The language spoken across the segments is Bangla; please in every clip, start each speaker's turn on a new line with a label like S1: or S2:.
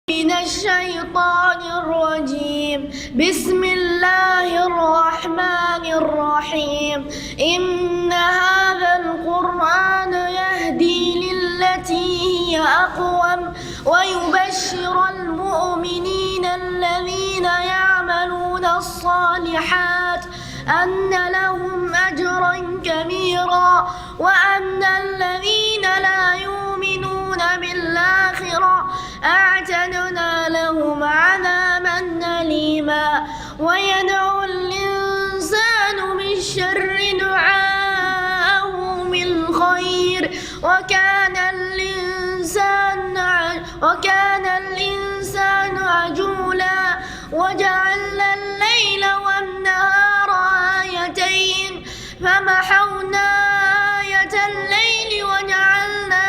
S1: من الشيطان الرجيم بسم الله الرحمن الرحيم إن هذا القرآن يهدي للتي هي أقوم ويبشر المؤمنين الذين يعملون الصالحات أن لهم أجرا كبيرا وأن الذين لا يؤمنون بالآخرة أعتدنا لهم عذابا أليما ويدعو الإنسان بالشر دعاءه بالخير وكان الإنسان عجولا وجعلنا الليل والنهار آيتين فمحونا آية الليل وجعلنا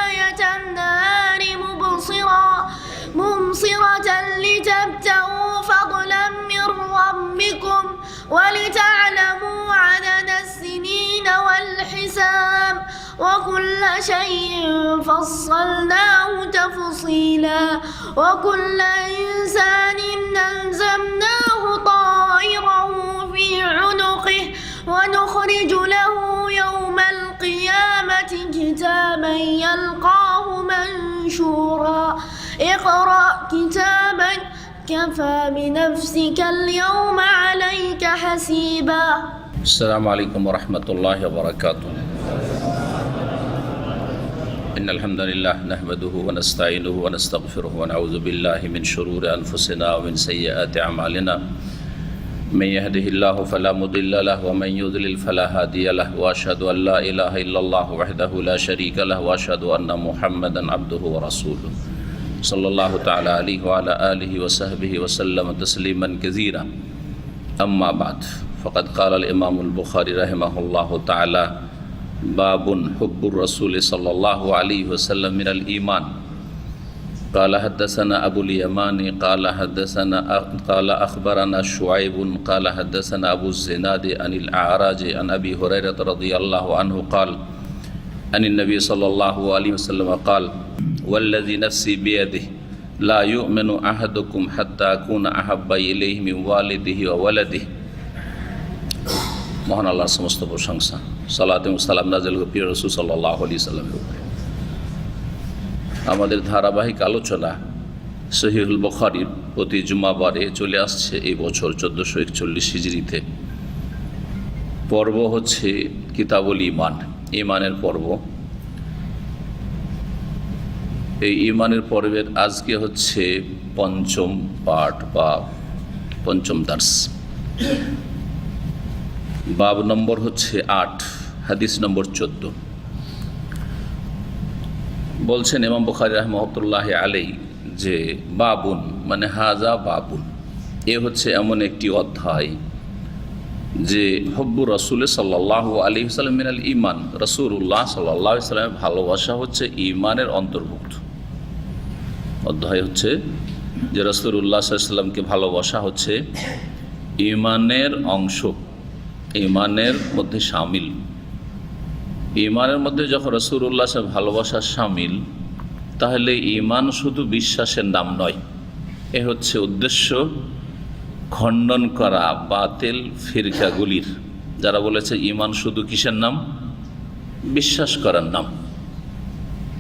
S1: آية النهار مبصرة لتبتغوا فضلا من ربكم ولتعلموا عدد السنين والحساب وكل شيء فصلناه تفصيلا وكل إنسان ألزمناه طائره في عنقه ونخرج له يوم القيامة كتابا يلقاه منشورا اقرأ كتابك كفى بنفسك اليوم عليك حسيبا.
S2: السلام عليكم ورحمة الله وبركاته. إن الحمد لله نحمده ونستعينه ونستغفره ونعوذ بالله من شرور أنفسنا ومن سيئات أعمالنا من يهده الله فلا مضل له ومن يضلل فلا هادي له وأشهد أن لا إله إلا الله وحده لا شريك له وأشهد أن محمدا عبده ورسوله صلى الله تعالى عليه وعلى آله وصحبه وسلم تسليما كثيرا. أما بعد فقد قال الإمام البخاري رحمه الله تعالى باب حب الرسول صلى الله عليه وسلم من الإيمان. قال حدثنا أبو اليماني قال أخبرنا شعيب قال حدثنا أبو الزناد عن الأعرج عن أبي هريرة رضي الله عنه قال عن النبي صلى الله عليه وسلم قال والذي نفسي بيده لا يؤمن أحدكم حتى أكون أحب إليه من والده وولده. মহান আল্লাহর সমস্ত প্রশংসা, সালাত এবং সালাম নাযিল হোক প্রিয় রাসূল সাল্লাল্লাহু আলাইহি সাল্লামের উপরে। আমাদের ধারাবাহিক আলোচনা সহিহুল বুখারীর প্রতি জুমাবারে চলে আসছে এই বছর 1441 হিজরিতে। পর্ব হচ্ছে কিতাবুল ঈমান, ঈমানের পর্ব। এই ঈমানের পর্বের আজকে হচ্ছে পঞ্চম পাঠ বা পঞ্চম দার্স। বাব নম্বর হচ্ছে 8, হাদিস নম্বর 14। বলছেন ইমাম বুখারী রাহমাতুল্লাহি আলাইহি যে বাবুন মানে হাজা বাবুন, এ হচ্ছে এমন একটি অধ্যায় যে হব্বু রাসূল সাল্লাল্লাহু আলাইহি ওয়াসাল্লাম মিনাল ঈমান, রাসূলুল্লাহ সাল্লাল্লাহু আলাইহি ওয়াসাল্লামের ভালোবাসা হচ্ছে ঈমানের অন্তর্ভুক্ত। অধ্যায় হচ্ছে যে রাসূলুল্লাহ সাল্লাল্লাহু আলাইহি ওয়াসাল্লামকে ভালোবাসা হচ্ছে ঈমানের অংশ, ঈমানের মধ্যে শামিল। ঈমানের মধ্যে যখন রাসূলুল্লাহ সাল্লাল্লাহু ভালোবাসা শামিল, তাহলে ঈমান শুধু বিশ্বাসের নাম নয়। এ হচ্ছে উদ্দেশ্য খণ্ডন করা বাতিল ফিরকাগুলির, যারা বলেছে ঈমান শুধু কিসের নাম? বিশ্বাস করার নাম।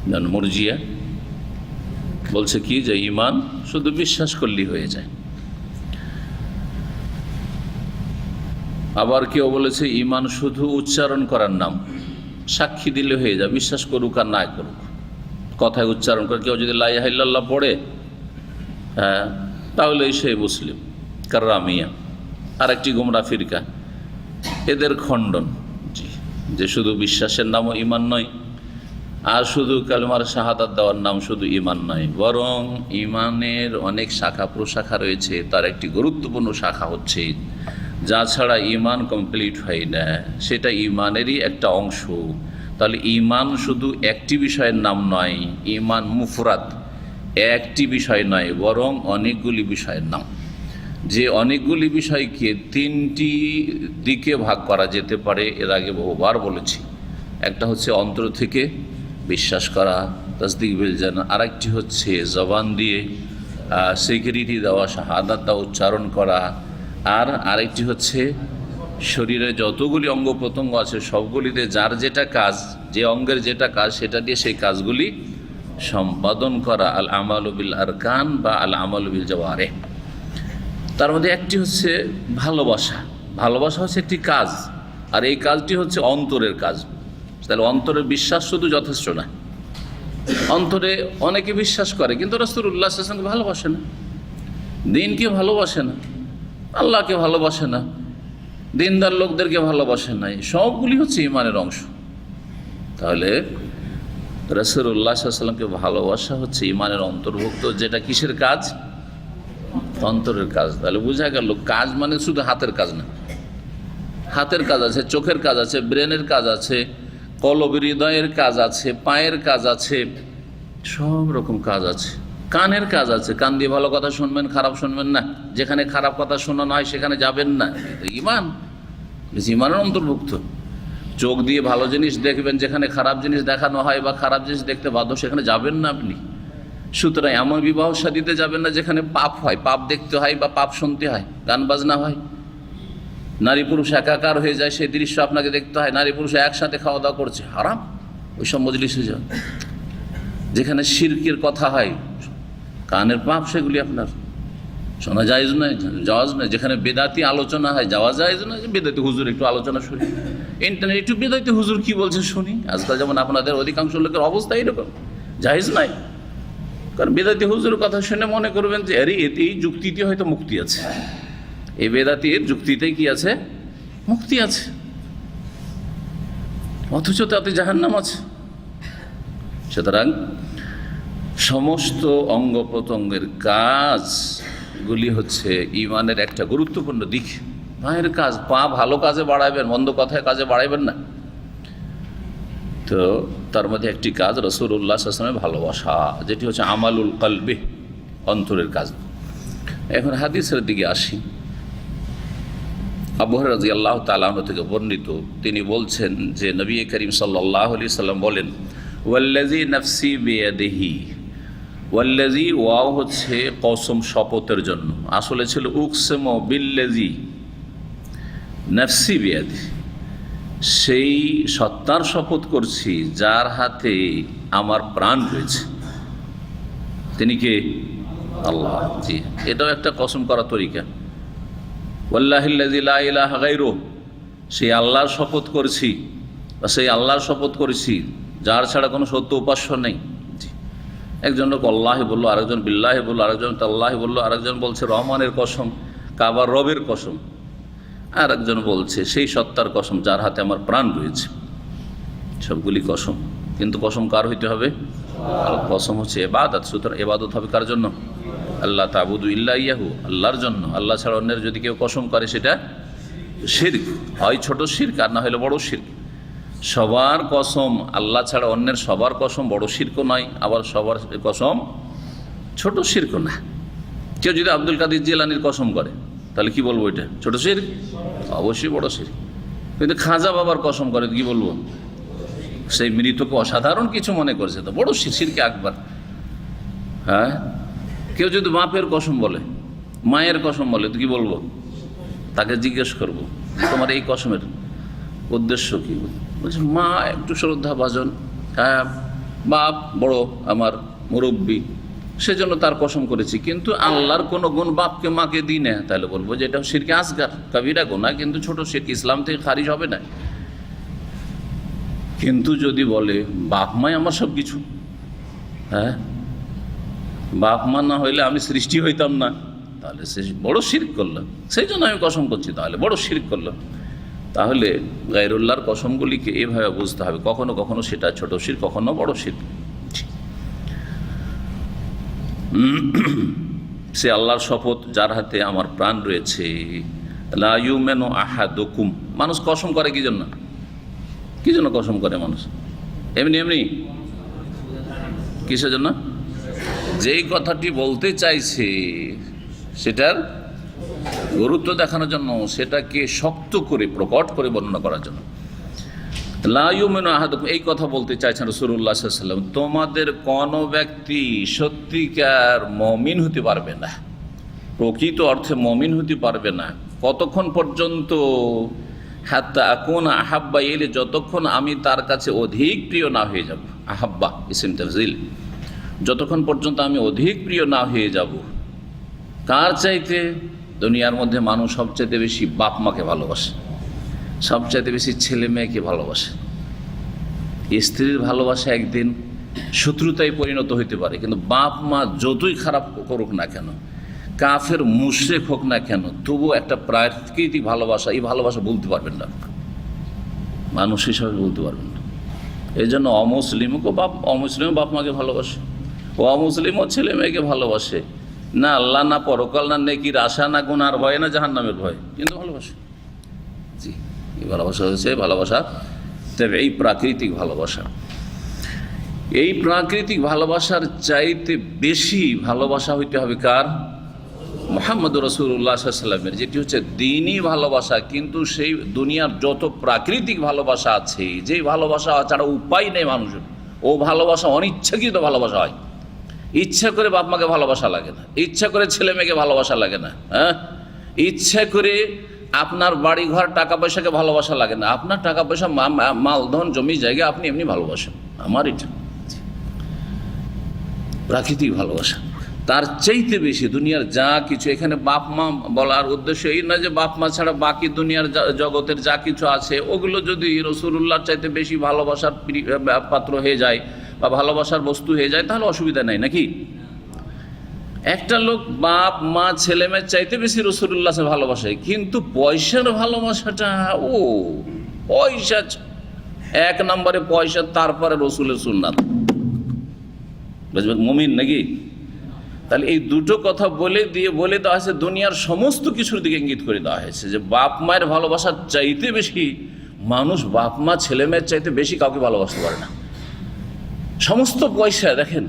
S2: যেমন মুরজিয়া বলছে কি যে ঈমান শুধু বিশ্বাস করলেই হয়ে যায়। আবার কেউ বলেছে ঈমান শুধু উচ্চারণ করার নাম, সাক্ষী দিলে হয়ে যায়, বিশ্বাস করুক আর না করুক, কথায় উচ্চারণ করে। কেউ যদি লা ইলাহা ইল্লাল্লাহ পড়ে তাহলেই সে মুসলিম। কাররামিয়া আর একটি গোমরা ফিরকা, এদের খণ্ডন যে শুধু বিশ্বাসের নামও ঈমান নয়, আর শুধু কালেমার শাহাদাত দেওয়ার নাম শুধু ঈমান নয়, বরং ঈমানের অনেক শাখা প্রশাখা রয়েছে। তার একটি গুরুত্বপূর্ণ শাখা হচ্ছে যা ছাড়া ঈমান কমপ্লিট হয় না, সেটা ঈমানেরই একটা অংশ। তাহলে ঈমান শুধু একটি বিষয়ের নাম নয়, ঈমান মুফরাদ একটি বিষয় নয়, বরং অনেকগুলি বিষয়ের নাম। যে অনেকগুলি বিষয়কে তিনটি দিকে ভাগ করা যেতে পারে, এর আগে বহুবার বলেছি। একটা হচ্ছে অন্তর থেকে বিশ্বাস করা, তাসদিক বিল জানা, আরেকটি হচ্ছে জবান দিয়ে স্বীকৃতি দেওয়া, শাহাদাতটা উচ্চারণ করা। আর আরেকটি হচ্ছে শরীরে যতগুলি অঙ্গ প্রত্যঙ্গ আছে সবগুলিতে যার যেটা কাজ, যে অঙ্গের যেটা কাজ সেটা দিয়ে সেই কাজগুলি সম্পাদন করা। আল আমালু বিল আরকান বা আল আমালু বিল জাওয়ারিহ। তার মধ্যে একটি হচ্ছে ভালোবাসা। ভালোবাসা হচ্ছে একটি কাজ, আর এই কাজটি হচ্ছে অন্তরের কাজ। তাহলে অন্তরের বিশ্বাস শুধু যথেষ্ট না। অন্তরে অনেকে বিশ্বাস করে কিন্তু রাসূলুল্লাহ সাল্লাল্লাহু আলাইহি ওয়াসাল্লামকে ভালোবাসে না, দিনকে ভালোবাসে না, আল্লাহকে ভালোবাসে না, দিনদার লোকদেরকে ভালোবাসে না। সবগুলি হচ্ছে ইমানের অংশ। তাহলে রাসূলুল্লাহ সাল্লাল্লাহু আলাইহি ওয়াসাল্লামকে ভালোবাসা হচ্ছে ইমানের অন্তর্ভুক্ত, যেটা কিসের কাজ? অন্তরের কাজ। তাহলে বোঝা গেল কাজ মানে শুধু হাতের কাজ না। হাতের কাজ আছে, চোখের কাজ আছে, ব্রেনের কাজ আছে, কলব হৃদয়ের কাজ আছে, পায়ের কাজ আছে, সব রকম কাজ আছে। কানের কাজ আছে, কান দিয়ে ভালো কথা শুনবেন, খারাপ শুনবেন না। যেখানে খারাপ কথা শোনানো হয় সেখানে যাবেন না। ইমান, ইমানের অন্তর্ভুক্ত। চোখ দিয়ে ভালো জিনিস দেখবেন, যেখানে খারাপ জিনিস দেখানো হয় বা খারাপ জিনিস দেখতে বাধ্য সেখানে যাবেন না আপনি। সুতরাং এমন বিবাহ শাদীতে যাবেন না যেখানে পাপ হয়, পাপ দেখতে হয় বা পাপ শুনতে হয়, গান বাজনা হয়, নারী পুরুষ একাকার হয়ে যায়, সেই দৃশ্য আপনাকে দেখতে হয়। নারী পুরুষ একসাথে খাওয়া দাওয়া করছে, হারাম। ওই সব মজলিসে যান যেখানে শিরকের কথা হয়, কানের পাপ, সেগুলি আপনার শোনা জায়েজ নয়, যাওয়াজ নয়। যেখানে বেদাতি আলোচনা হয় যাওয়া জায়েজ নয়। বেদাতি হুজুর একটু আলোচনা শুনি, ইন্টারনেট একটু বেদাতি হুজুর কি বলছে শুনি। আজকাল যেমন আপনাদের অধিকাংশ লোকের অবস্থা এরকম, জায়েজ নয়। কারণ বেদাতি হুজুরের কথা শুনে মনে করবেন যে আরে এতে এই যুক্তিতে হয়তো মুক্তি আছে, এই বেদাতির যুক্তিতে কি আছে? মুক্তি আছে, অথচ তাতে জাহান্নাম আছে। সুতরাং সমস্ত অঙ্গ প্রত্যঙ্গের কাজগুলি হচ্ছে ইমানের একটা গুরুত্বপূর্ণ দিক। পায়ের কাজ, পা ভালো কাজে বাড়াবেন, মন্দ কথায় কাজে বাড়াইবেন না। তো তার মধ্যে একটি কাজ রাসূলুল্লাহ সাল্লাল্লাহু আলাইহি ওয়াসাল্লামের ভালোবাসা, যেটি হচ্ছে আমালুল কলবি, অন্তরের কাজ। এখন হাদিসের দিকে আসি। আবু হুরায়রা রাদিয়াল্লাহু তাআলা আনহু থেকে বর্ণিত, তিনি বলছেন যে নবী করিম সাল্লাল্লাহু আলাইহি সাল্লাম বলেন, ওয়াল্লাযী নাফসি বিয়াদিহি। ওয়াল্লাযী, ওয়াও হচ্ছে কসম, শপথের জন্য। আসলে ছিল উকসিমু বিল্লাযী নাফসি বিয়াদিহি, সেই সত্তার শপথ করছি যার হাতে আমার প্রাণ রয়েছে। তিনি কে? আল্লাহ। জি, এটাও একটা কসম করার তরিকা। ওয়াল্লাহিল্লাযী লা ইলাহা গায়রুহু, সেই আল্লাহর শপথ করছি, বা সেই আল্লাহর শপথ করেছি যার ছাড়া কোনো সত্য উপাস্য নেই। জি, একজন লোক আল্লাহি বললো, আরেকজন বিল্লাহি বললো, আরেকজন তাল্লাহি বললো, আরেকজন বলছে রহমানের কসম, কাবার রবের কসম, আর একজন বলছে সেই সত্তার কসম যার হাতে আমার প্রাণ রয়েছে। সবগুলি কসম, কিন্তু কসম কার হইতে হবে? আর কসম হচ্ছে ইবাদত। সুতরাং ইবাদত হবে কার জন্য? আল্লাহ তাবুদু ইল্লা ইয়াহু, আল্লাহর জন্য। আল্লাহ ছাড়া অন্যের যদি কেউ কসম করে সেটা শিরক, হয় ছোট শিরক আর না হলে বড় শিরক। সবার কসম আল্লাহ ছাড়া অন্যের, সবার কসম বড় শিরকও নয়, আবার সবার কসম ছোট শিরকও না। কেউ যদি আব্দুল কাদের জিলানির কসম করে তাহলে কি বলবো? এটা ছোট শিরক? অবশ্যই বড় শিরক। কিন্তু খাজা বাবার কসম করে কি বলবো? সেই মৃতকে অসাধারণ কিছু মনে করছে, তো বড় শিরকে আকবার। হ্যাঁ, কেউ যদি বাপের কসম বলে, মায়ের কসম বলে, তো কি বলবো? তাকে জিজ্ঞেস করবো তোমার এই কসমের উদ্দেশ্য কি? বলছে মা একটু শ্রদ্ধা ভাজন, হ্যাঁ বাপ বড় আমার মুরব্বী, সেজন্য তার কসম করেছি, কিন্তু আল্লাহর কোনো গুণ বাপকে মাকে দিই না। তাহলে বলবো যে এটা শিরকে আসগার, কবিরা গুনাহ, কিন্তু ছোট শিরক, ইসলাম থেকে খারিজ হবে না। কিন্তু যদি বলে বাপ মাই আমার সব কিছু, হ্যাঁ বাপ মা না হইলে আমি সৃষ্টি হইতাম না, তাহলে সে বড় শিরক করলাম, সেই জন্য আমি কসম করছি, তাহলে বড় শিরক করলাম। তাহলে গায়রুল্লাহর কসমগুলিকে এভাবে বুঝতে হবে, কখনো কখনো সেটা ছোট শিরক, কখনো বড় শিরক। সে আল্লাহর শপথ যার হাতে আমার প্রাণ রয়েছে। লা ইউমিনু আহাদুকুম, মানুষ কসম করে কি জন্য? কি জন্য কসম করে মানুষ? এমনি এমনি? কিসের জন্য? যেই কথাটি বলতে চাইছে সেটার গুরুত্ব দেখানোর জন্য, সেটাকে শক্ত করে প্রকট করে বর্ণনা করার জন্য। লা ইউমিনু আহাদুকুম, এই কথা বলতে চাইছেন রাসূলুল্লাহ সাল্লাল্লাহু আলাইহি ওয়াসাল্লাম, তোমাদের কোনো ব্যক্তি সত্যিকার মুমিন হতে পারবে না, প্রকৃত অর্থে মুমিন হতে পারবে না। কতক্ষণ পর্যন্ত? হাত্তা আকুনা আহাব্বা ইলাইহি, যতক্ষণ আমি তার কাছে অধিক প্রিয় না হয়ে যাব। আহাব্বা ইসম তাফজিল, যতক্ষণ পর্যন্ত আমি অধিক প্রিয় না হয়ে যাব। কার চাইতে? দুনিয়ার মধ্যে মানুষ সবচাইতে বেশি বাপ মাকে ভালোবাসে, সবচাইতে বেশি ছেলে মেয়েকে ভালোবাসে। স্ত্রীর ভালোবাসা একদিন শত্রুতায় পরিণত হইতে পারে, কিন্তু বাপ মা যতই খারাপ করুক না কেন, কাফের মুশরিক হোক না কেন, তবু একটা প্রাকৃতিক ভালোবাসা, এই ভালোবাসা বলতে পারবেন না, মানুষ হিসাবে বলতে পারবেন না। এই জন্য অমুসলিমও বাপ মাকে ভালোবাসে, ও অমুসলিমও ছেলে মেয়েকে ভালোবাসে, না আল্লাহ, না পরকাল, না নেকির আশা, না গুনার ভয়, না জাহান্নামের ভয়, কিন্তু ভালোবাসে। জি, এই ভালোবাসা হচ্ছে ভালোবাসা, তবে এই প্রাকৃতিক ভালোবাসা। এই প্রাকৃতিক ভালোবাসার চাইতে বেশি ভালোবাসা হইতে হবে কার? মুহাম্মদুর রাসূলুল্লাহ সাল্লাল্লাহু আলাইহি ওয়াসাল্লামের, যেটি হচ্ছে দ্বীনি ভালোবাসা। কিন্তু সেই দুনিয়ার যত প্রাকৃতিক ভালোবাসা আছে, যেই ভালোবাসা ছাড়া উপায় নেই মানুষের, ও ভালোবাসা অনিচ্ছাকৃত ভালোবাসা হয়। ইচ্ছা করে বাপ মাকে ভালোবাসা লাগে না, ইচ্ছা করে ছেলে মেয়েকে ভালোবাসা লাগে না, হ্যাঁ, ইচ্ছা করে আপনার বাড়ি ঘর টাকা পয়সাকে ভালোবাসা লাগে না, আপনার টাকা পয়সা মালধন জমি জায়গা আপনি এমনি ভালোবাসেন, আমার এটা প্রাকৃতিক ভালোবাসা। তার চাইতে বেশি দুনিয়ার যা কিছু, এখানে বাপ মা বলার উদ্দেশ্য এই না যে বাপ মা ছাড়া বাকি দুনিয়ার জগতের যা কিছু আছে ওগুলো যদি রাসূলুল্লাহর চাইতে বেশি ভালোবাসার পাত্র হয়ে যায় বা ভালোবাসার বস্তু হয়ে যায়, তাহলে অসুবিধা নাই নাকি? একটা লোক বাপ মা ছেলে মেয়ের চাইতে বেশি রাসূলুল্লাহ ভালোবাসে, কিন্তু পয়সার ভালোবাসাটা, ও পয়সা এক নম্বরে পয়সা, তারপরে রসুলের সুন্নাত, বুঝবেন মুমিন নাকি? তাহলে এই দুটো কথা বলে দেওয়া হয়েছে, দুনিয়ার সমস্ত কিছুর দিকে ইঙ্গিত করে দেওয়া হয়েছে যে বাপ মায়ের ভালোবাসার চাইতে বেশি মানুষ বাপ মা ছেলে মেয়ের চাইতে বেশি কাউকে ভালোবাসতে পারে না। সমস্ত পয়সা দেখেন,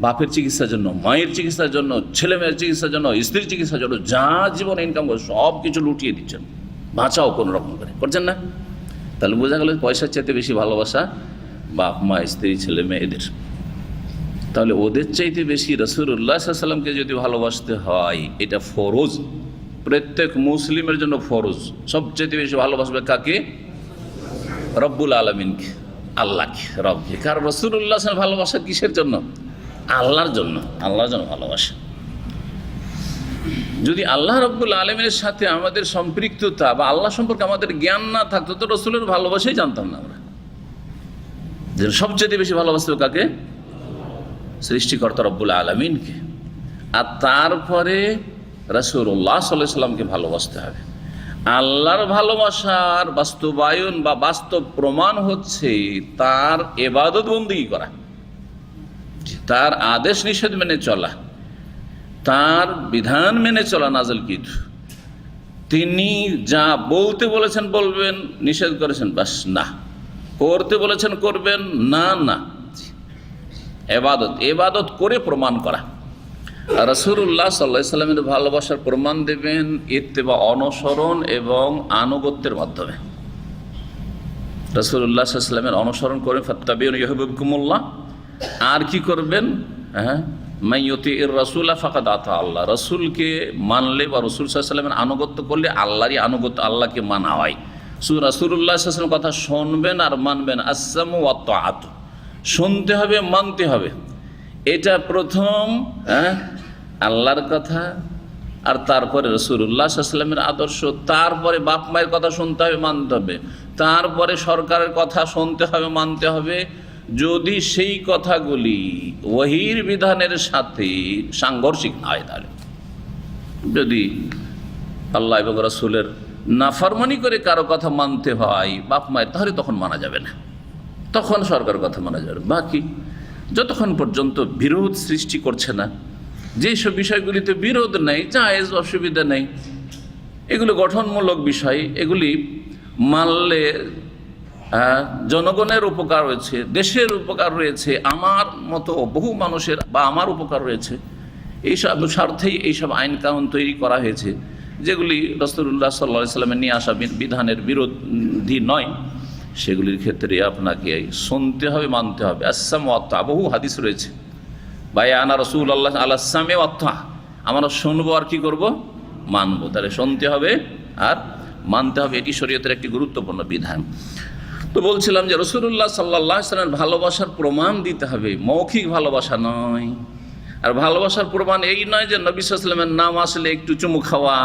S2: বাপের চিকিৎসার জন্য, মায়ের চিকিৎসার জন্য, ছেলে মেয়ের চিকিৎসার জন্য, স্ত্রীর চিকিৎসার জন্য যা জীবন ইনকাম করে সব কিছু লুটিয়ে দিচ্ছেন, বাঁচাও কোনো রকম করে, করছেন না? তাহলে বোঝা গেল পয়সার চাইতে বেশি ভালোবাসা বাপ মা স্ত্রী ছেলে মেয়েদের। তাহলে ওদের চাইতে বেশি রাসূলুল্লাহ সাল্লাল্লাহু আলাইহি ওয়াসাল্লামকে যদি ভালোবাসতে হয়, এটা ফরজ, প্রত্যেক মুসলিমের জন্য ফরজ। সবচাইতে বেশি ভালোবাসবে কাকে? রব্বুল আলামিনকে, আল্লাহকে, রবকে। কারণ রাসূলুল্লাহ সাল্লাল্লাহু আলাইহি ওয়াসাল্লাম ভালোবাসা কিসের জন্য? আল্লাহর জন্য, আল্লাহর জন্য ভালোবাসা। যদি আল্লাহ রব্বুল আলামিনের সাথে আমাদের সম্পৃক্ততা বা আল্লাহ সম্পর্কে আমাদের জ্ঞান না থাকতো, তো রাসূলের ভালোবাসাই জানতাম না আমরা। সবচেয়ে বেশি ভালোবাসতে কাকে? সৃষ্টিকর্তা রব্বুল আলামিনকে। আর তারপরে রাসূলুল্লাহ সাল্লাল্লাহু আলাইহি ওয়াসাল্লামকে ভালোবাসতে হবে। আল্লাহর ভালোবাসার বাস্তবায়ন বা বাস্তব প্রমাণ হচ্ছে তার ইবাদত বন্দেগী করা, তার আদেশ নিষেধ মেনে চলা, তার বিধান মেনে চলা নাযিলকৃত। তিনি যা বলতে বলেছেন বলবেন, নিষেধ করেছেন বাস না, করতে বলেছেন করবেন না, না। এবাদত করে প্রমাণ করা। রাসূলুল্লাহ সাল্লাল্লাহু আলাইহি ওয়াসাল্লামের ভালোবাসার প্রমাণ দেবেন ইত্তেবা, অনুসরণ এবং আনুগত্যের মাধ্যমে। রাসূলুল্লাহ সাল্লাল্লাহু আলাইহি ওয়াসাল্লামের অনুসরণ করেন, ফাত্তাবিউনি ইউহিব্বুকুমুল্লাহ। আর কি করবেন? হ্যাঁ, মান ইউতিইর রাসূলা ফাকাদ আতা আল্লাহ। রাসূলকে মানলে বা রাসূল সাল্লাল্লাহু আলাইহি ওয়াসাল্লামের আনুগত্য করলে আল্লাহরই আনুগত্য, আল্লাহকে মানা হয়। রাসূলুল্লাহ সাল্লাল্লাহু আলাইহি ওয়াসাল্লামের কথা শুনবেন আর মানবেন, আসসামু ওয়াত তাআত, শুনতে হবে মানতে হবে। এটা প্রথম আল্লাহর কথা, আর তারপরে রাসূলুল্লাহ সাল্লাল্লাহু আলাইহি ওয়াসাল্লামের আদর্শ, তারপরে বাপ মায়ের কথা শুনতে হবে মানতে হবে, তারপরে সরকারের কথা শুনতে হবে মানতে হবে। যদি সেই কথাগুলি ওহীর বিধানের সাথে সাংঘর্ষিক না হয়, তাহলে যদি আল্লাহ এবং রাসূলের নাফরমানি করে কারো কথা মানতে হয় বাপ মায়ের, তাহলে তখন মানা যাবে না, তখন সরকারের কথা মানা যাবে। বাকি যতক্ষণ পর্যন্ত বিরোধ সৃষ্টি করছে না, যেসব বিষয়গুলিতে বিরোধ নেই, জায়েজ, অসুবিধা নেই, এগুলো গঠনমূলক বিষয়, এগুলি মানলে জনগণের উপকার রয়েছে, দেশের উপকার রয়েছে, আমার মতো বহু মানুষের বা আমার উপকার রয়েছে, এইসব স্বার্থেই এইসব আইন কানুন তৈরি করা হয়েছে, যেগুলি রাসূলুল্লাহ সাল্লাল্লাহু আলাইহি ওয়াসাল্লামের নিয়ে আসা বিধানের বিরোধী নয়। সেগুলির ক্ষেত্রে আপনাকে শুনতে হবে, মানতে হবে। আসসাম ওয়াত্তা, বহু হাদিস রয়েছে, ভাই আনা রসুল আল্লাহ আলাসামে ওয়াত্তা, আমরা শুনবো আর কি করব, মানবো। তাহলে শুনতে হবে আর মানতে হবে, এটি শরীয়তের একটি গুরুত্বপূর্ণ বিধান। তো বলছিলাম যে রাসূলুল্লাহ সাল্লাল্লাহু আলাইহি ওয়াসাল্লাম ভালোবাসার প্রমাণ দিতে হবে, মৌখিক ভালোবাসা নয়। আর ভালোবাসার প্রমাণ এই নয় যে নবী সাল্লাল্লাহু আলাইহি ওয়াসাল্লামের নাম আসলে একটু চুমু খাওয়া,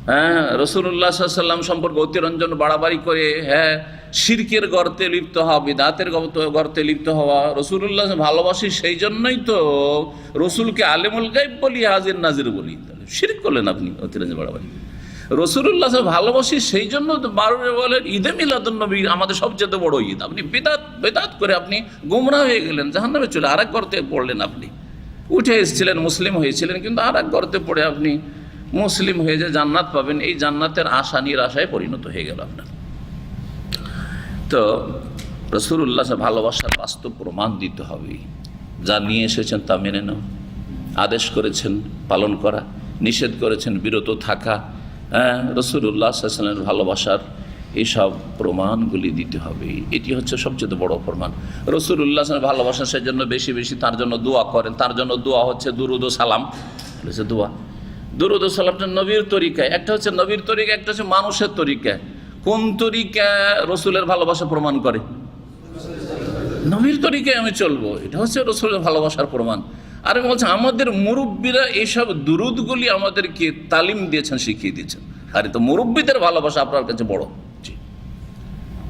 S2: হ্যাঁ, রাসূলুল্লাহ সাল্লাল্লাহু আলাইহি ওয়াসাল্লাম সম্পর্কে অতিরঞ্জন বাড়াবাড়ি করে, হ্যাঁ, শিরকের গর্তে লিপ্ত হওয়া, বিদআতের গর্তে লিপ্ত হওয়া। রাসূলুল্লাহ ভালোবাসি সেই জন্যই তো রসুলকে আলেমুল গায়ব বলি, হাজির নাজির বলি। তাহলে শিরক করলেন আপনি, অতিরঞ্জন বাড়াবাড়ি। রাসূলুল্লাহ ভালোবাসি সেই জন্য তো বারোরে বলেন ঈদে মিলাদুন্নবী আমাদের সবচেয়ে বড় ঈদ। আপনি বেদাত করে আপনি গোমরাহ হয়ে গেলেন, জাহান্নামে চলে আর এক গর্তে পড়লেন। আপনি উঠে এসেছিলেন, মুসলিম হয়েছিলেন, কিন্তু আর এক গর্তে পড়ে আপনি মুসলিম হয়ে যে জান্নাত পাবেন, এই জান্নাতের আশা নিরাশায় পরিণত হয়ে গেল আপনার। তো রাসূলুল্লাহ ভালোবাসার বাস্তব প্রমাণ দিতে হবে, যা নিয়ে এসেছেন তা মেনে নাও, আদেশ করেছেন পালন করা, নিষেধ করেছেন বিরত থাকা। হ্যাঁ, রাসূলুল্লাহ সাল্লাল্লাহু আলাইহি ওয়াসাল্লামের ভালোবাসার এইসব প্রমাণগুলি দিতে হবে, এটি হচ্ছে সবচেয়ে বড় প্রমাণ। রাসূলুল্লাহ সাল্লাল্লাহু ভালোবাসা, সেই জন্য বেশি বেশি তার জন্য দোয়া করেন। তার জন্য দোয়া হচ্ছে দুরুদ ও সালাম, বলেছে দোয়া। দুরুদ ও সালামটা নবীর তরিকায়, একটা হচ্ছে নবীর তরিকা, একটা হচ্ছে মানুষের তরিকা। কোন তরিকা রসুলের ভালোবাসা প্রমাণ করে? নবীর তরিকায় আমি চলবো, এটা হচ্ছে রসুলের ভালোবাসার প্রমাণ। আর আমি বলছি আমাদের মুরব্বীরা এইসব দুরুদগুলি আমাদেরকে তালিম দিয়েছেন, শিখিয়ে দিয়েছেন। আর তো মুরব্বীদের ভালোবাসা আপনার কাছে বড়,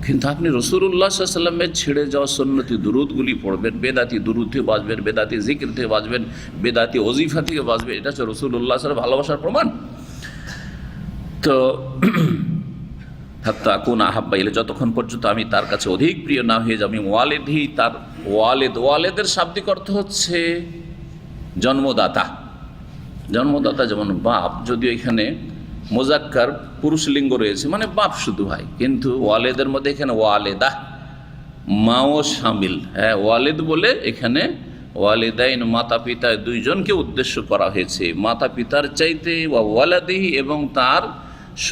S2: কিন্তু আপনি রাসূলুল্লাহ সাল্লাল্লাহু আলাইহি ওয়াসাল্লামের ছেড়ে যাওয়া সুন্নতি দুরুদগুলি পড়বেন, বেদাতি দুরুদ থেকে বাঁচবেন, বেদাতি জিকির থেকে বাঁচবেন, বেদাতি ওজিফা থেকে বাঁচবেন। এটা হচ্ছে রাসূলুল্লাহ সাল্লাল্লাহু আলাইহি ওয়াসাল্লামের ভালোবাসার প্রমাণ। তো হাত্তা আকুনা আহাব্বা ইলাইহি, যতক্ষণ পর্যন্ত আমি তার কাছে অধিক প্রিয় না হয়ে যাবি। ওয়ালিদি, তার ওয়ালেদের শাব্দিক অর্থ হচ্ছে জন্মদাতা। জন্মদাতা যেমন বাপ, যদিও এখানে মোজাক্কার পুরুষ লিঙ্গ রয়েছে, মানে বাপ শুধু হয়, কিন্তু ওয়ালেদের মধ্যে এখানে ওয়ালেদা, মাও শামিল। হ্যাঁ, ওয়ালেদ বলে এখানে ওয়ালিদাইন, মাতা পিতা দুইজনকে উদ্দেশ্য করা হয়েছে। মাতা পিতার চাইতে ওয়ালাদিহি, এবং তার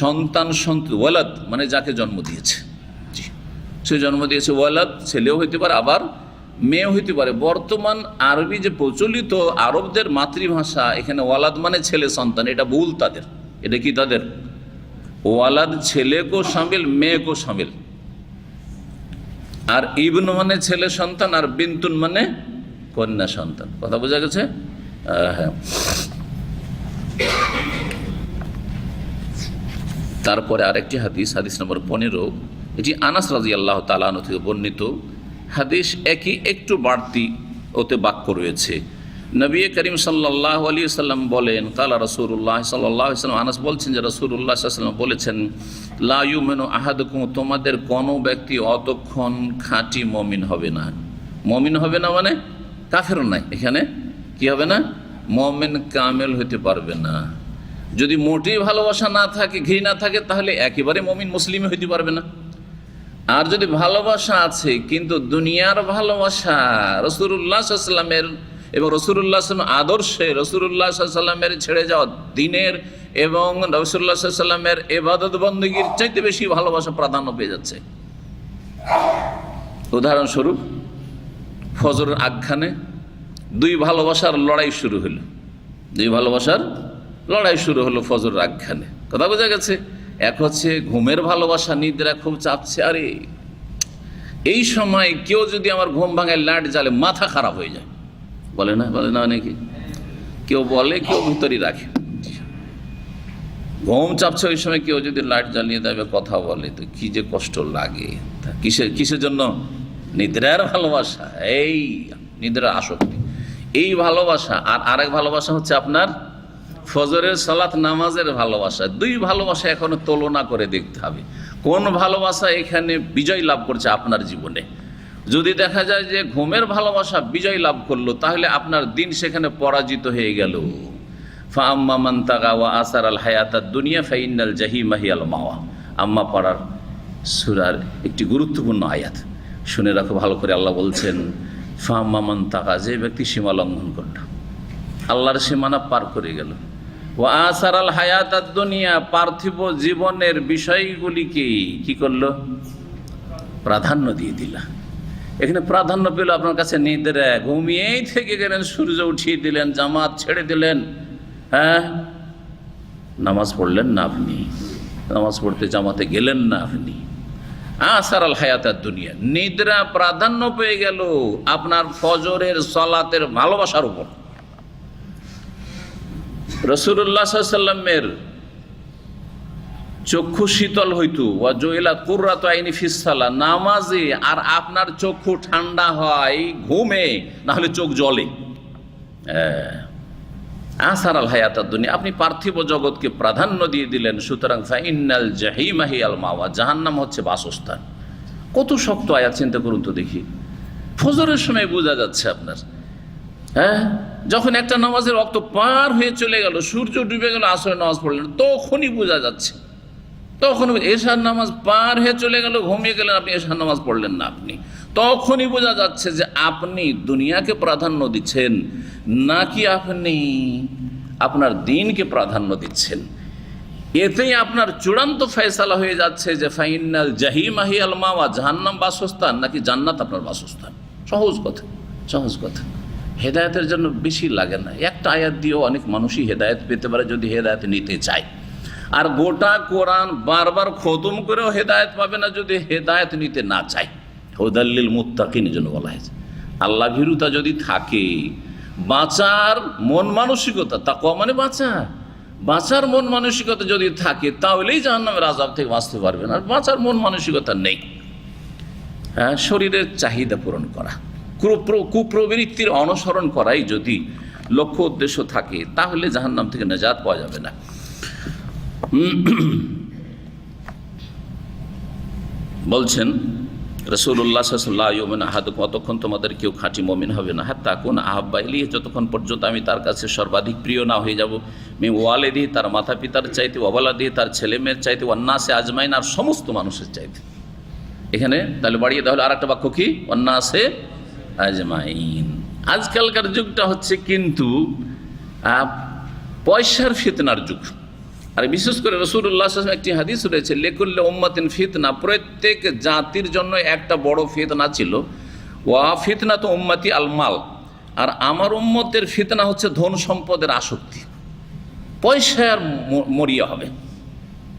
S2: সন্তান, ওয়ালাদ মানে যাকে জন্ম দিয়েছে, সে জন্ম দিয়েছে। ওয়ালাদ ছেলেও হইতে পারে, আবার মেয়েও হইতে পারে। বর্তমান আরবি যে প্রচলিত আরবদের মাতৃভাষা, এখানে ওয়ালাদ মানে ছেলে সন্তান, এটা ভুল তাদের। এটা কি তাদের? ওয়ালাদ ছেলেকেও শামিল, মেয়েকেও শামিল। আর ইবন মানে ছেলে সন্তান, আর বিন্তুন মানে কন্যা সন্তান। কথা বোঝা গেছে? হ্যাঁ। তারপরে আরেকটি হাদিস, হাদিস নম্বর 15, এটি আনাস রাদিয়াল্লাহু তাআলা আনহু থেকে বর্ণিত হাদিস। একই একটু বাড়তি ওতে বাক্য রয়েছে। নবী করিম সাল্লাল্লাহু আলাইহি ওয়াসাল্লাম বলেন, কালা রাসূলুল্লাহ সাল্লাল্লাহু আলাইহি ওয়াসাল্লাম, আনাস বলছেন যে রাসূলুল্লাহ সাল্লাল্লাহু আলাইহি ওয়াসাল্লাম বলেছেন, লা ইউমিনু আহাদুকুম, তোমাদের কোনো ব্যক্তি অতক্ষণ খাঁটি মুমিন হবে না। মুমিন হবে না মানে কাফের নাই, এখানে কি হবে না? মুমিন কামেল হতে পারবে না। যদি মোটেই ভালোবাসা না থাকে, ঘৃণা থাকে, তাহলে একেবারে মুমিন মুসলিম হইতে পারবে না। আর যদি ভালোবাসা আছে কিন্তু দুনিয়ার ভালোবাসা, রাসূলুল্লাহ সাল্লাল্লাহু আলাইহি ওয়াসাল্লামের এবং রাসূলুল্লাহ সাল্লাল্লাহু আলাইহি ওয়াসাল্লামের আদর্শে, রাসূলুল্লাহ সাল্লাল্লাহু আলাইহি ওয়াসাল্লামের ছেড়ে যাওয়া দ্বীনের এবং রাসূলুল্লাহ সাল্লাল্লাহু আলাইহি ওয়াসাল্লামের ইবাদত বندگির চাইতে বেশি ভালোবাসা প্রাধান্য পেয়ে যাচ্ছে। উদাহরণস্বরূপ, ফজরের আগখানে দুই ভালোবাসার লড়াই শুরু হলো, ফজরের আগখানে। কথা বোঝা গেছে? এক হচ্ছে ঘুমের ভালোবাসা, নিদ্রা খুব চাপছে, আরে এই সময় কেউ যদি আমার ঘুম ভাঙায় লাইট জ্বালে মাথা খারাপ হয়ে যায়, বলে না অনেকে, কেউ বলে, কেউ ভিতরই রাখে। ঘুম চাপছে ওই সময় কেউ যদি লাইট জ্বালিয়ে দেবে, কথা বলে, তো কি যে কষ্ট লাগে। কিসের জন্য? নিদ্রার ভালোবাসা, এই নিদ্রার আসক্তি, এই ভালোবাসা। আর আরেক ভালোবাসা হচ্ছে আপনার ফজরের সালাত নামাজের ভালোবাসা। দুই ভালোবাসা এখনো তুলনা করে দেখতে হবে, কোন ভালোবাসা এখানে বিজয় লাভ করছে আপনার জীবনে। যদি দেখা যায় যে ঘুমের ভালোবাসা বিজয় লাভ করলো, তাহলে আপনার দিন সেখানে পরাজিত হয়ে গেল। ফাআম্মা মান তাগা ওয়া আসার আল হায়াতাদ দুনিয়া ফাইন্নাল জাহিমা হিয়াল মাওয়া। আম্মা পাড়ার সূরার একটি গুরুত্বপূর্ণ আয়াত, শুনে রাখো ভালো করে। আল্লাহ বলছেন, ফাআম্মা মান তাগা, যে ব্যক্তি সীমা লঙ্ঘন করল, আল্লাহর সীমানা পার করে গেল, ওয়া আসার আল হায়াতাদ দুনিয়া, পার্থিব জীবনের বিষয়গুলিকে কি করলো? প্রাধান্য দিয়ে দিলা। এখানে প্রাধান্য পেল আপনার কাছে নিদ্রা, ঘুমিয়েই থেকে গেলেন, সূর্য উঠিয়ে দিলেন, জামাত ছেড়ে দিলেন, হ্যাঁ, নামাজ পড়লেন না আপনি, নামাজ পড়তে জামাতে গেলেন না আপনি। আসার আল হায়াতাত দুনিয়া, নিদ্রা প্রাধান্য পেয়ে গেল আপনার ফজরের সালাতের ভালোবাসার উপর। রাসূলুল্লাহ সাল্লাল্লাহু আলাইহি ওয়াসাল্লামের চক্ষু শীতল হইতো, ওয়া জুইলাত কুররাতু আইনি ফিস সালাহ, নামাজে, আর আপনার চক্ষু ঠান্ডা হয় ঘুমে, না হলে চোখ জ্বলে। আসার আল হায়াতাত দুনিয়া, আপনি পার্থিব জগৎকে প্রাধান্য দিয়ে দিলেন। সুতরাং ফাইনাল জাহিমা হিয়াল মাওয়া, জাহান্নাম হচ্ছে বাসস্থান। কত শক্ত আয়াত, চিন্তা করুন তো দেখি। ফজরের সময় বোঝা যাচ্ছে আপনার, হ্যাঁ, যখন একটা নামাজের ওয়াক্ত পার হয়ে চলে গেল, সূর্য ডুবে গেল, আসরের নামাজ পড়লেন, তখনই বোঝা যাচ্ছে। তখন এশার নামাজ পার হয়ে চলে গেল, ঘুমিয়ে গেলেন আপনি, এশার নামাজ পড়লেন না আপনি, তখনই বোঝা যাচ্ছে যে আপনি দুনিয়াকে প্রাধান্য দিচ্ছেন নাকি আপনি আপনার দিনকে প্রাধান্য দিচ্ছেন। এতেই আপনার চূড়ান্ত ফয়সালা হয়ে যাচ্ছে যে ফাইনাল জাহিমা হিয়াল মাওয়া, জাহান্নাম বাসস্থান নাকি জান্নাত আপনার বাসস্থান। সহজ কথা, সহজ কথা। হেদায়েতের জন্য বেশি লাগে না, একটা আয়াত দিয়েও অনেক মানুষই হেদায়েত পেতে পারে যদি হেদায়েত নিতে চায়। আর গোটা কোরআন বারবার খতম করেও হেদায়েত পাবে না যদি হেদায়েত নিতে না চায়। হুদাল্লিল মুত্তাকিনের জন্য বলা হয়েছে। আল্লাহ ভীরুতা যদি থাকে, বাঁচার মন মানসিকতা, তাকওয়া মানে বাঁচা, বাঁচার মন মানসিকতা যদি থাকে, তাহলেই জাহান্নামের আযাব থেকে বাঁচতে পারবেন। আর বাঁচার মন মানসিকতা নেই, হ্যাঁ, শরীরের চাহিদা পূরণ করা, কুপ্রবৃত্তির অনুসরণ করাই যদি লক্ষ্য উদ্দেশ্য থাকে, তাহলে জাহান্নাম থেকে নাজাত পাওয়া যাবে না। বলছেন রাসূলুল্লাহ সাল্লাল্লাহু আলাইহি ওয়া সাল্লাম, কতক্ষণ তোমাদের কেউ খাঁটি মুমিন হবে না, হাত্তা কুন আহাব্বা ইলাইহি, যতক্ষণ পর্যন্ত আমি তার কাছে সর্বাধিক প্রিয় না হয়ে যাব, মিন ওয়ালিদিহি, তার মাতা পিতার চাইতে, ওয়া ওয়ালাদিহি, তার ছেলে মেয়ের চাইতে, ওয়ান নাসি আজমাইন, আর সমস্ত মানুষের চাইতে। এখানে তাহলে বাড়িয়ে দেওয়া হলো আর একটা বাক্য কি, ওয়ান নাসি আজমাইন। আজকালকার যুগটা হচ্ছে কিন্তু পয়সার ফিতনার যুগ। আর বিশেষ করে রাসূলুল্লাহ সাল্লাল্লাহু আলাইহি ওয়াসাল্লাম একটি হাদিস রয়েছে, লিকুল্লি উম্মাতিন ফিতনা, প্রত্যেক জাতির জন্য একটা বড় ফিতনা ছিল। ওয়া ফিতনাতু উম্মতি আল মাল, আর আমার উম্মতের ফিতনা হচ্ছে ধন সম্পদের আসক্তি। পয়সার মরিয়া হবে,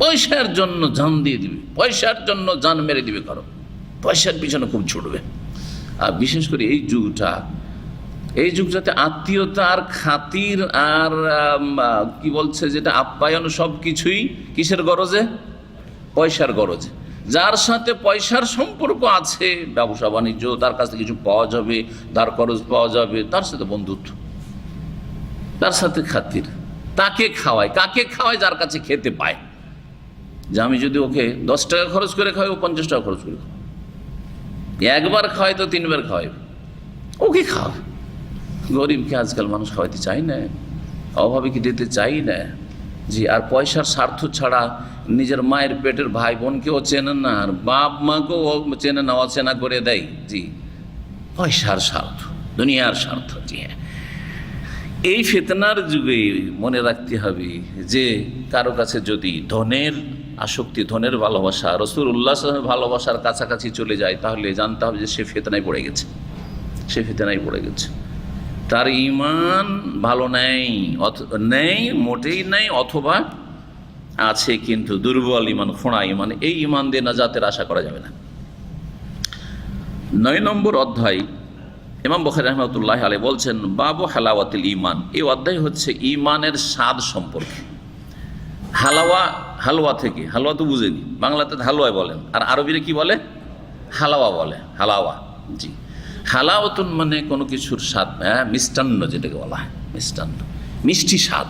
S2: পয়সার জন্য জান দিয়ে দিবে, পয়সার জন্য জান মেরে দিবে, কারো পয়সার পিছনে খুব ছুটবে। আর বিশেষ করে এই যুগটাতে আত্মীয়তার খাতির আর কি বলছে যেটা আপ্যায়ন, সব কিছুই কিসের গরজে, পয়সার গরজে। যার সাথে পয়সার সম্পর্ক আছে, ব্যবসা বাণিজ্য, তার কাছ থেকে কিছু পাওয়া যাবে, ধার খরচ পাওয়া যাবে, তার সাথে বন্ধুত্ব, তার সাথে খাতির। তাকে খাওয়ায়, কাকে খাওয়ায়, যার কাছে খেতে পায়। যে আমি যদি ওকে 10 টাকা খরচ করে খাওয়াই, ও 50 টাকা খরচ করে খাওয়াই, একবার খাওয়াই তো 3 বার খাওয়াই, ওকে খাওয়াবে। গরিবকে আজকাল মানুষ খাওয়াইতে চাই না, অভাবীকে দিতে চাই না। জি, আর পয়সার স্বার্থ ছাড়া নিজের মায়ের পেটের ভাই বোনকেও চেনে না, আর বাপ মাকেও চেনে না, অচেনা করে দেয়। জি, পয়সার স্বার্থ, দুনিয়ার স্বার্থ। জি হ্যাঁ, এই ফিতনার যুগে মনে রাখতে হবে যে কারো কাছে যদি ধনের আসক্তি, ধনের ভালোবাসা, রাসূলুল্লাহ সাল্লাল্লাহু আলাইহি ওয়াসাল্লামের ভালোবাসার কাছাকাছি চলে যায়, তাহলে জানতে হবে যে সে ফিতনায় পড়ে গেছে, সে ফিতনায় পড়ে গেছে। তার ঈমান ভালো নেই, মোটেই নেই, অথবা আছে কিন্তু দুর্বল ঈমান, খোঁড়া ঈমান। এই ঈমান দিয়ে নাজাতের আশা করা যাবে না। 9 নম্বর অধ্যায়, ইমাম বুখারী রাহমাতুল্লাহি আলাইহি বলছেন, বাবু হালাওয়াতিল ঈমান। এই অধ্যায় হচ্ছে ঈমানের স্বাদ সম্পর্কে। হালুয়া থেকে, হালুয়া তো বুঝেনি, বাংলাতে হালুয়া বলেন, আর আরবিরে কি বলে, হালাওয়া বলে, হালাওয়া। জি, হালাওয়াতুন মানে কোনো কিছুর স্বাদ, হ্যাঁ, মিষ্টান্ন যেটাকে বলা হয়, মিষ্টান্ন, মিষ্টি স্বাদ।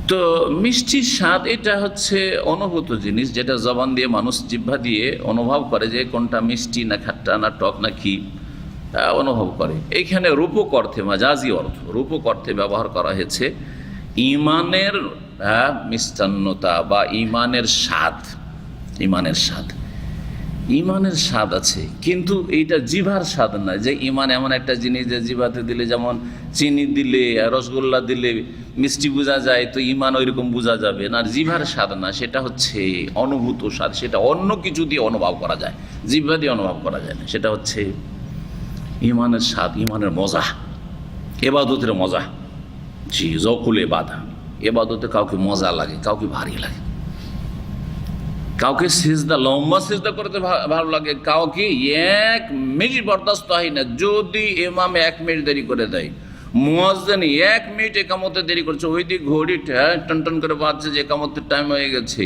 S2: তো মিষ্টি স্বাদ এটা হচ্ছে অনুভূত জিনিস, যেটা জবান দিয়ে মানুষ জিহ্বা দিয়ে অনুভব করে যে কোনটা মিষ্টি না খাট্টা না টক না কি অনুভব করে। এইখানে রূপক অর্থে, মাজাজি অর্থ, রূপক অর্থে ব্যবহার করা হয়েছে ঈমানের মিষ্টান্নতা বা ঈমানের স্বাদ। ঈমানের স্বাদ ইমানের স্বাদ আছে, কিন্তু এইটা জিভার স্বাদ না। যে ইমান এমন একটা জিনিস যে জিভাতে দিলে, যেমন চিনি দিলে, রসগোল্লা দিলে মিষ্টি বোঝা যায়, তো ইমান ওইরকম বোঝা যাবে না। জিভার স্বাদ না, সেটা হচ্ছে অনুভূত স্বাদ, সেটা অন্য কিছু দিয়ে অনুভব করা যায়, জিভা দিয়ে অনুভব করা যায় না। সেটা হচ্ছে ইমানের স্বাদ, ইমানের মজা, এবাদতের মজা। জি, জকুল এবাদা, এবাদতে কাউকে মজা লাগে, কাউকে ভারী লাগে, কাউকে সিজদা, লম্বা সিজদা করতে ভালো লাগে, কাউকে 1 মিনিট বরদাস্ত হয় না। যদি ইমাম 1 মিনিট দেরি করে দেয়, মুয়াজ্জিন 1 মিনিট একামতে দেরি করছে, ওই দিক ঘড়ি টন টন করে বাজছে যে একামতের টাইম হয়ে গেছে,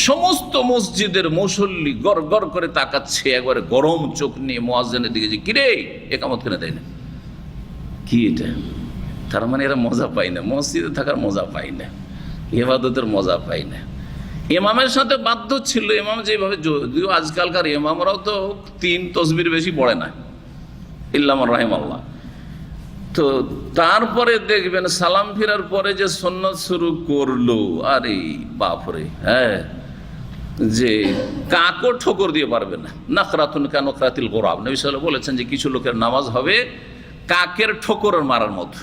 S2: সমস্ত মসজিদের মুসল্লি গড় গড় করে তাকাচ্ছে একবারে গরম চোখ নিয়ে মুয়াজ্জিনের দিকে, যে কিরে একামত কেন দেয় না, কি এটা? তার মানে এরা মজা পায় না, মসজিদে থাকার মজা পায় না, ইবাদতের মজা পায় না। ইমামের সাথে বাধ্য ছিল, ইমাম যেভাবে, যদিও আজকালকার ইমামরাও তো 3 তসবির বেশি পড়ে না, ইল্লাম রাহিমাল্লাহ। তো তারপরে দেখবেন সালাম ফিরার পরে যে সুন্নত শুরু করলো, আরে বাপরে, হ্যাঁ, যে কাকও ঠোকর দিয়ে পারবে না। নাকরাতুন কানকরাতিল গোরাব, নবী সাল্লাল্লাহু আলাইহি ওয়াসাল্লাম বলেছেন যে কিছু লোকের নামাজ হবে কাকের ঠোকর মারার মতো,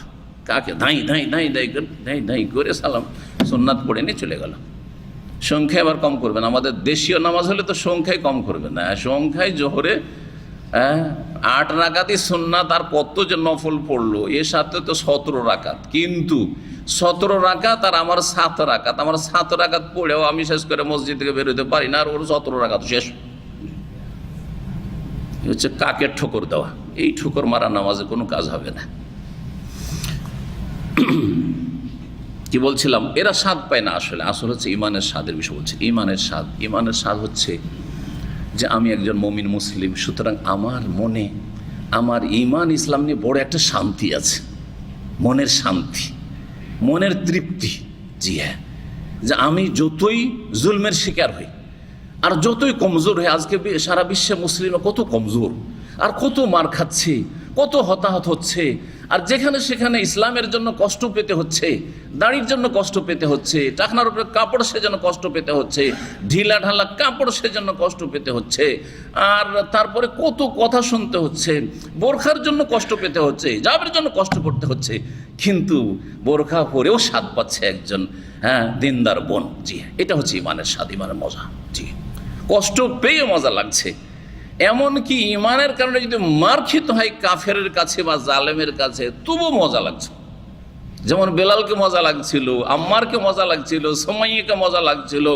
S2: কাকে ধাই ধাই ধাই ধাই ধাই ধাই করে সালাম সুন্নাত পড়ে নিয়ে চলে গেল। সংখ্যা এবার কম করবেন, আমাদের দেশীয় নামাজ হলে তো সংখ্যায় কম করবেন না, সংখ্যায় জোহরে 8 রাকাতই সুন্নাত, আর কত যে নফল পড়লো, এর সাথে তো 17 রাকাত, কিন্তু 17 রাকাত আর আমার 7 রাকাত, আমার 7 রাকাত পড়েও আমি শেষ করে মসজিদ থেকে বেরোতে পারি না, আর ওর 17 রাকাত শেষ। হচ্ছে কাকের ঠোকর দেওয়া, এই ঠোকর মারা নামাজে কোনো কাজ হবে না। কি বলছিলাম, এরা স্বাদ পায় না, আসলে হচ্ছে ইমানের স্বাদের বিষয় বলছে। ইমানের স্বাদ হচ্ছে যে আমি একজন মুমিন মুসলিম, সুতরাং আমার মনে আমার ইমান ইসলাম নিয়ে বড় একটা শান্তি আছে, মনের শান্তি, মনের তৃপ্তি। জি হ্যাঁ, যে আমি যতই জুলমের শিকার হই আর যতই কমজোর হই, আজকে সারা বিশ্বে মুসলিমরা কত কমজোর আর কত মার খাচ্ছে, কত হতাহত হচ্ছে, আর যেখানে সেখানে ইসলামের জন্য কষ্ট পেতে হচ্ছে, দাড়ির জন্য কষ্ট পেতে হচ্ছে, টাকনার উপরে কাপড় সেজন্য কষ্ট পেতে হচ্ছে, ঢিলা ঢালা কাপড় সেজন্য কষ্ট পেতে হচ্ছে, আর তারপরে কত কথা শুনতে হচ্ছে, বোরখার জন্য কষ্ট পেতে হচ্ছে, জাবের জন্য কষ্ট করতে হচ্ছে, কিন্তু বোরখা পরেও স্বাদ পাচ্ছে একজন দিনদার বোন। জি, এটা হচ্ছে ইমানের স্বাদ, ইমানের মজা। জি, কষ্ট পেয়ে মজা লাগছে। এমনকি ইমানের কারণে যদি মার খেতে হয় কাফেরের কাছে বা জালেমের কাছে, তবু মজা লাগছে। যেমন বেলালকে মজা লাগছিল, আম্মারকে মজা লাগছিল, সুমাইয়াকে মজা লাগছিল,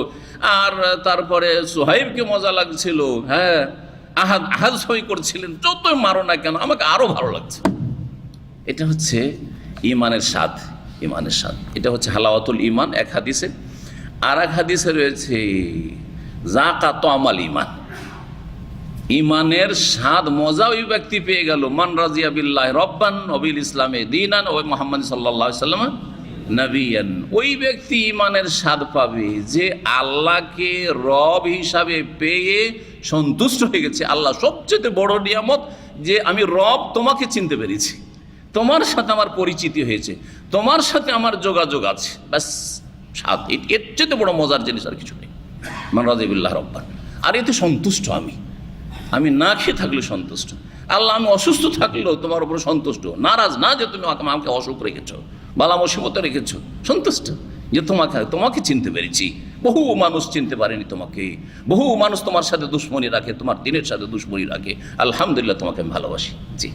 S2: আর তারপরে সুহাইবকে মজা লাগছিল, হ্যাঁ, আহাদ সই করছিলেন, যতই মারো না কেন আমাকে আরো ভালো লাগছে। এটা হচ্ছে ইমানের স্বাদ, ইমানের স্বাদ। এটা হচ্ছে হালাওয়াতুল ইমান এক হাদিসে। আর এক হাদিসে রয়েছে যাকাত আমাল ইমান, ইমানের স্বাদ মজা ওই ব্যক্তি পেয়ে গেল, মান রাজিয়া বিল্লাহি রব্বান ওয়া বিল ইসলামে দীনান ওয়া মুহাম্মদ সাল্লাল্লাহু আলাইহি ওয়াসাল্লাম নবিয়ান। ওই ব্যক্তি ইমানের স্বাদ পাবে যে আল্লাহকে রব হিসাবে পেয়ে সন্তুষ্ট হয়ে গেছে। আল্লাহ সবচেয়ে বড় নিয়ামত যে আমি রব, তোমাকে চিনতে পেরেছি, তোমার সাথে আমার পরিচিতি হয়েছে, তোমার সাথে আমার যোগাযোগ আছে, ব্যাস স্বাদ। এর চেয়ে বড় মজার জিনিস আর কিছু নেই। মান রাজিয়া বিল্লাহি রব্বান, আর এতে সন্তুষ্ট আমি না খেয়ে থাকলে সন্তুষ্ট। আল্লাহ, আমি অসুস্থ থাকলেও তোমার উপর সন্তুষ্ট, নারাজ না যে তুমি আমাকে অসুখ রেখেছো, বালা মুসিবতে রেখেছো, সন্তুষ্ট যে তোমাকে চিনতে পেরেছি। বহু মানুষ চিনতে পারেনি তোমাকে, বহু মানুষ তোমার সাথে দুশ্মনী রাখে, তোমার দিনের সাথে দুশ্মনী রাখে, আলহামদুলিল্লাহ তোমাকে আমি ভালোবাসি। জি,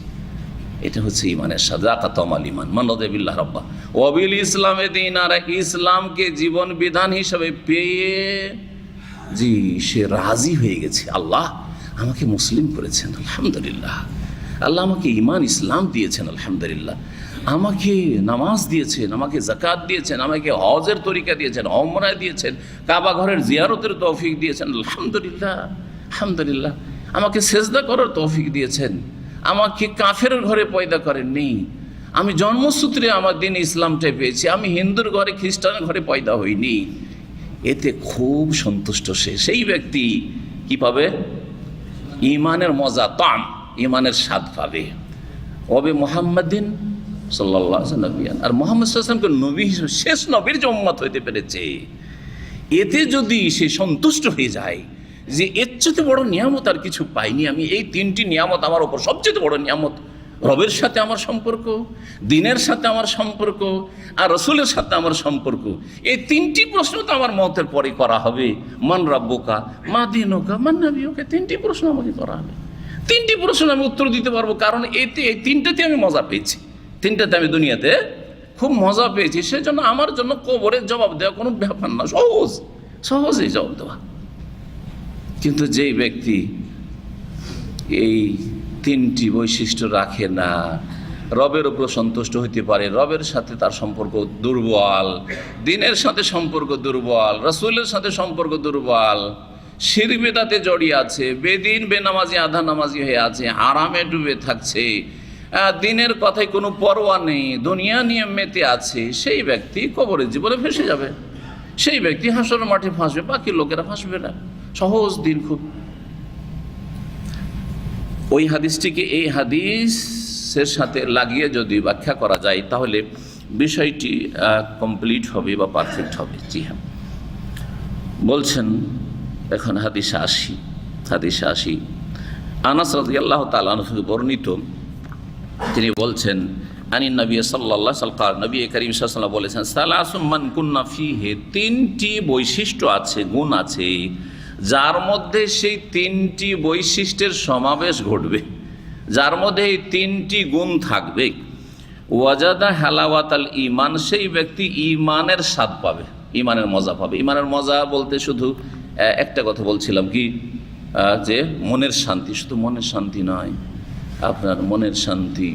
S2: এটা হচ্ছে ইমানের স্বাদ, যাকাত আমাল ইমান, মান রাদিয়া বিল্লাহি রাব্বা ওয়া বিল ইসলামে দীন। আর ইসলামকে জীবন বিধান হিসেবে পেয়ে জি সে রাজি হয়ে গেছে, আল্লাহ আমাকে মুসলিম করেছেন, আলহামদুলিল্লাহ, আল্লাহ আমাকে ইমান ইসলাম দিয়েছেন, আলহামদুলিল্লাহ, আমাকে নামাজ দিয়েছেন, আমাকে যাকাত দিয়েছেন, আমাকে হজের তরিকা দিয়েছেন, ওমরাহ দিয়েছেন, কাবা ঘরের জিয়ারতের তৌফিক দিয়েছেন, আলহামদুলিল্লাহ, আলহামদুলিল্লাহ, আমাকে সেজদা করার তৌফিক দিয়েছেন, আমাকে কাফেরের ঘরে পয়দা করেননি, আমি জন্মসূত্রে আমার দিন ইসলামটাই পেয়েছি, আমি হিন্দুর ঘরে খ্রিস্টানের ঘরে পয়দা হইনি। এতে খুব সন্তুষ্ট সেই ব্যক্তি কি পাবে? ইমানের মজা, তাম, ইমানের স্বাদ পাবে। ওবে মুহাম্মাদিন সাল্লাল্লাহু আলাইহি ওয়াসাল্লাম, আর মুহাম্মদ সাল্লাল্লাহু আলাইহি ওয়াসাল্লামকে নবী হিসেবে শেষ নবীর যে উম্মত হইতে পেরেছে, এতে যদি সে সন্তুষ্ট হয়ে যায় যে এর চেয়ে বড় নিয়ামত আর কিছু পাইনি আমি। এই তিনটি নিয়ামত আমার ওপর সবচেয়ে বড় নিয়ামত। রবের সাথে আমার সম্পর্ক, দিনের সাথে আমার সম্পর্ক, আর রসুলের সাথে আমার সম্পর্ক। এই তিনটি প্রশ্ন তো আমার মতের পরে করা হবে। মান রাব্বুকা, মা দীনুকা, মান নাবিয়ুকা, তিনটি প্রশ্ন আমাকে করা হবে। তিনটি প্রশ্ন আমি উত্তর দিতে পারবো, কারণ এই তিনটাতে আমি মজা পেয়েছি। তিনটাতে আমি দুনিয়াতে খুব মজা পেয়েছি। সেজন্য আমার জন্য কবরের জবাব দেওয়া কোনো ব্যাপার না, সহজেই জবাব দেওয়া। কিন্তু যেই ব্যক্তি এই তিনটি বৈশিষ্ট্য রাখে না, রবের উপর সন্তুষ্ট হইতে পারে, রবের সাথে তার সম্পর্ক দুর্বল, দিনের সাথে সম্পর্ক দুর্বল, রসুলের সাথে সম্পর্ক দুর্বল, শিরক বিদআতে জড়িয়ে আছে, বেদিন বেনামাজি আধা নামাজি হয়ে আছে, হারামে ডুবে থাকছে, দিনের কথায় কোনো পরোয়া নেই, দুনিয়া নিয়ে মেতে আছে, সেই ব্যক্তি কবরের জীবনে ফেঁসে যাবে। সেই ব্যক্তি হাসর মাঠে ফাঁসবে, বাকি লোকেরা ফাঁসবে না। সহজ দিন খুব। ওই হাদিসটিকে এই হাদিসের সাথে লাগিয়ে যদি ব্যাখ্যা করা যায় তাহলে বিষয়টি কমপ্লিট হবে বা পারফেক্ট হবে। জি হ্যাঁ, বলছেন এখন হাদিসে আসি। আনাস রাদিয়াল্লাহু তাআলা আনহু বর্ণিত, তিনি বলছেন আনিন নবী সাল্লাল্লাহু আলাইহি ওয়াসাল্লাম, নবী করিম সাল্লাল্লাহু আলাইহি ওয়াসাল্লাম বলেছেন, সালাসুম মান কুন্না ফীহি, তিনটি বৈশিষ্ট্য আছে, গুণ আছে, যার মধ্যে সেই তিনটি বৈশিষ্ট্যের সমাবেশ ঘটবে, যার মধ্যে এই তিনটি গুণ থাকবে, ওয়াজাদা হালাওয়াতাল ঈমান, সেই ব্যক্তি ঈমানের স্বাদ পাবে, ঈমানের মজা পাবে। ঈমানের মজা বলতে শুধু একটা কথা বলছিলাম কি, যে মনের শান্তি, শুধু মনের শান্তি নয়, আপনার মনের শান্তি,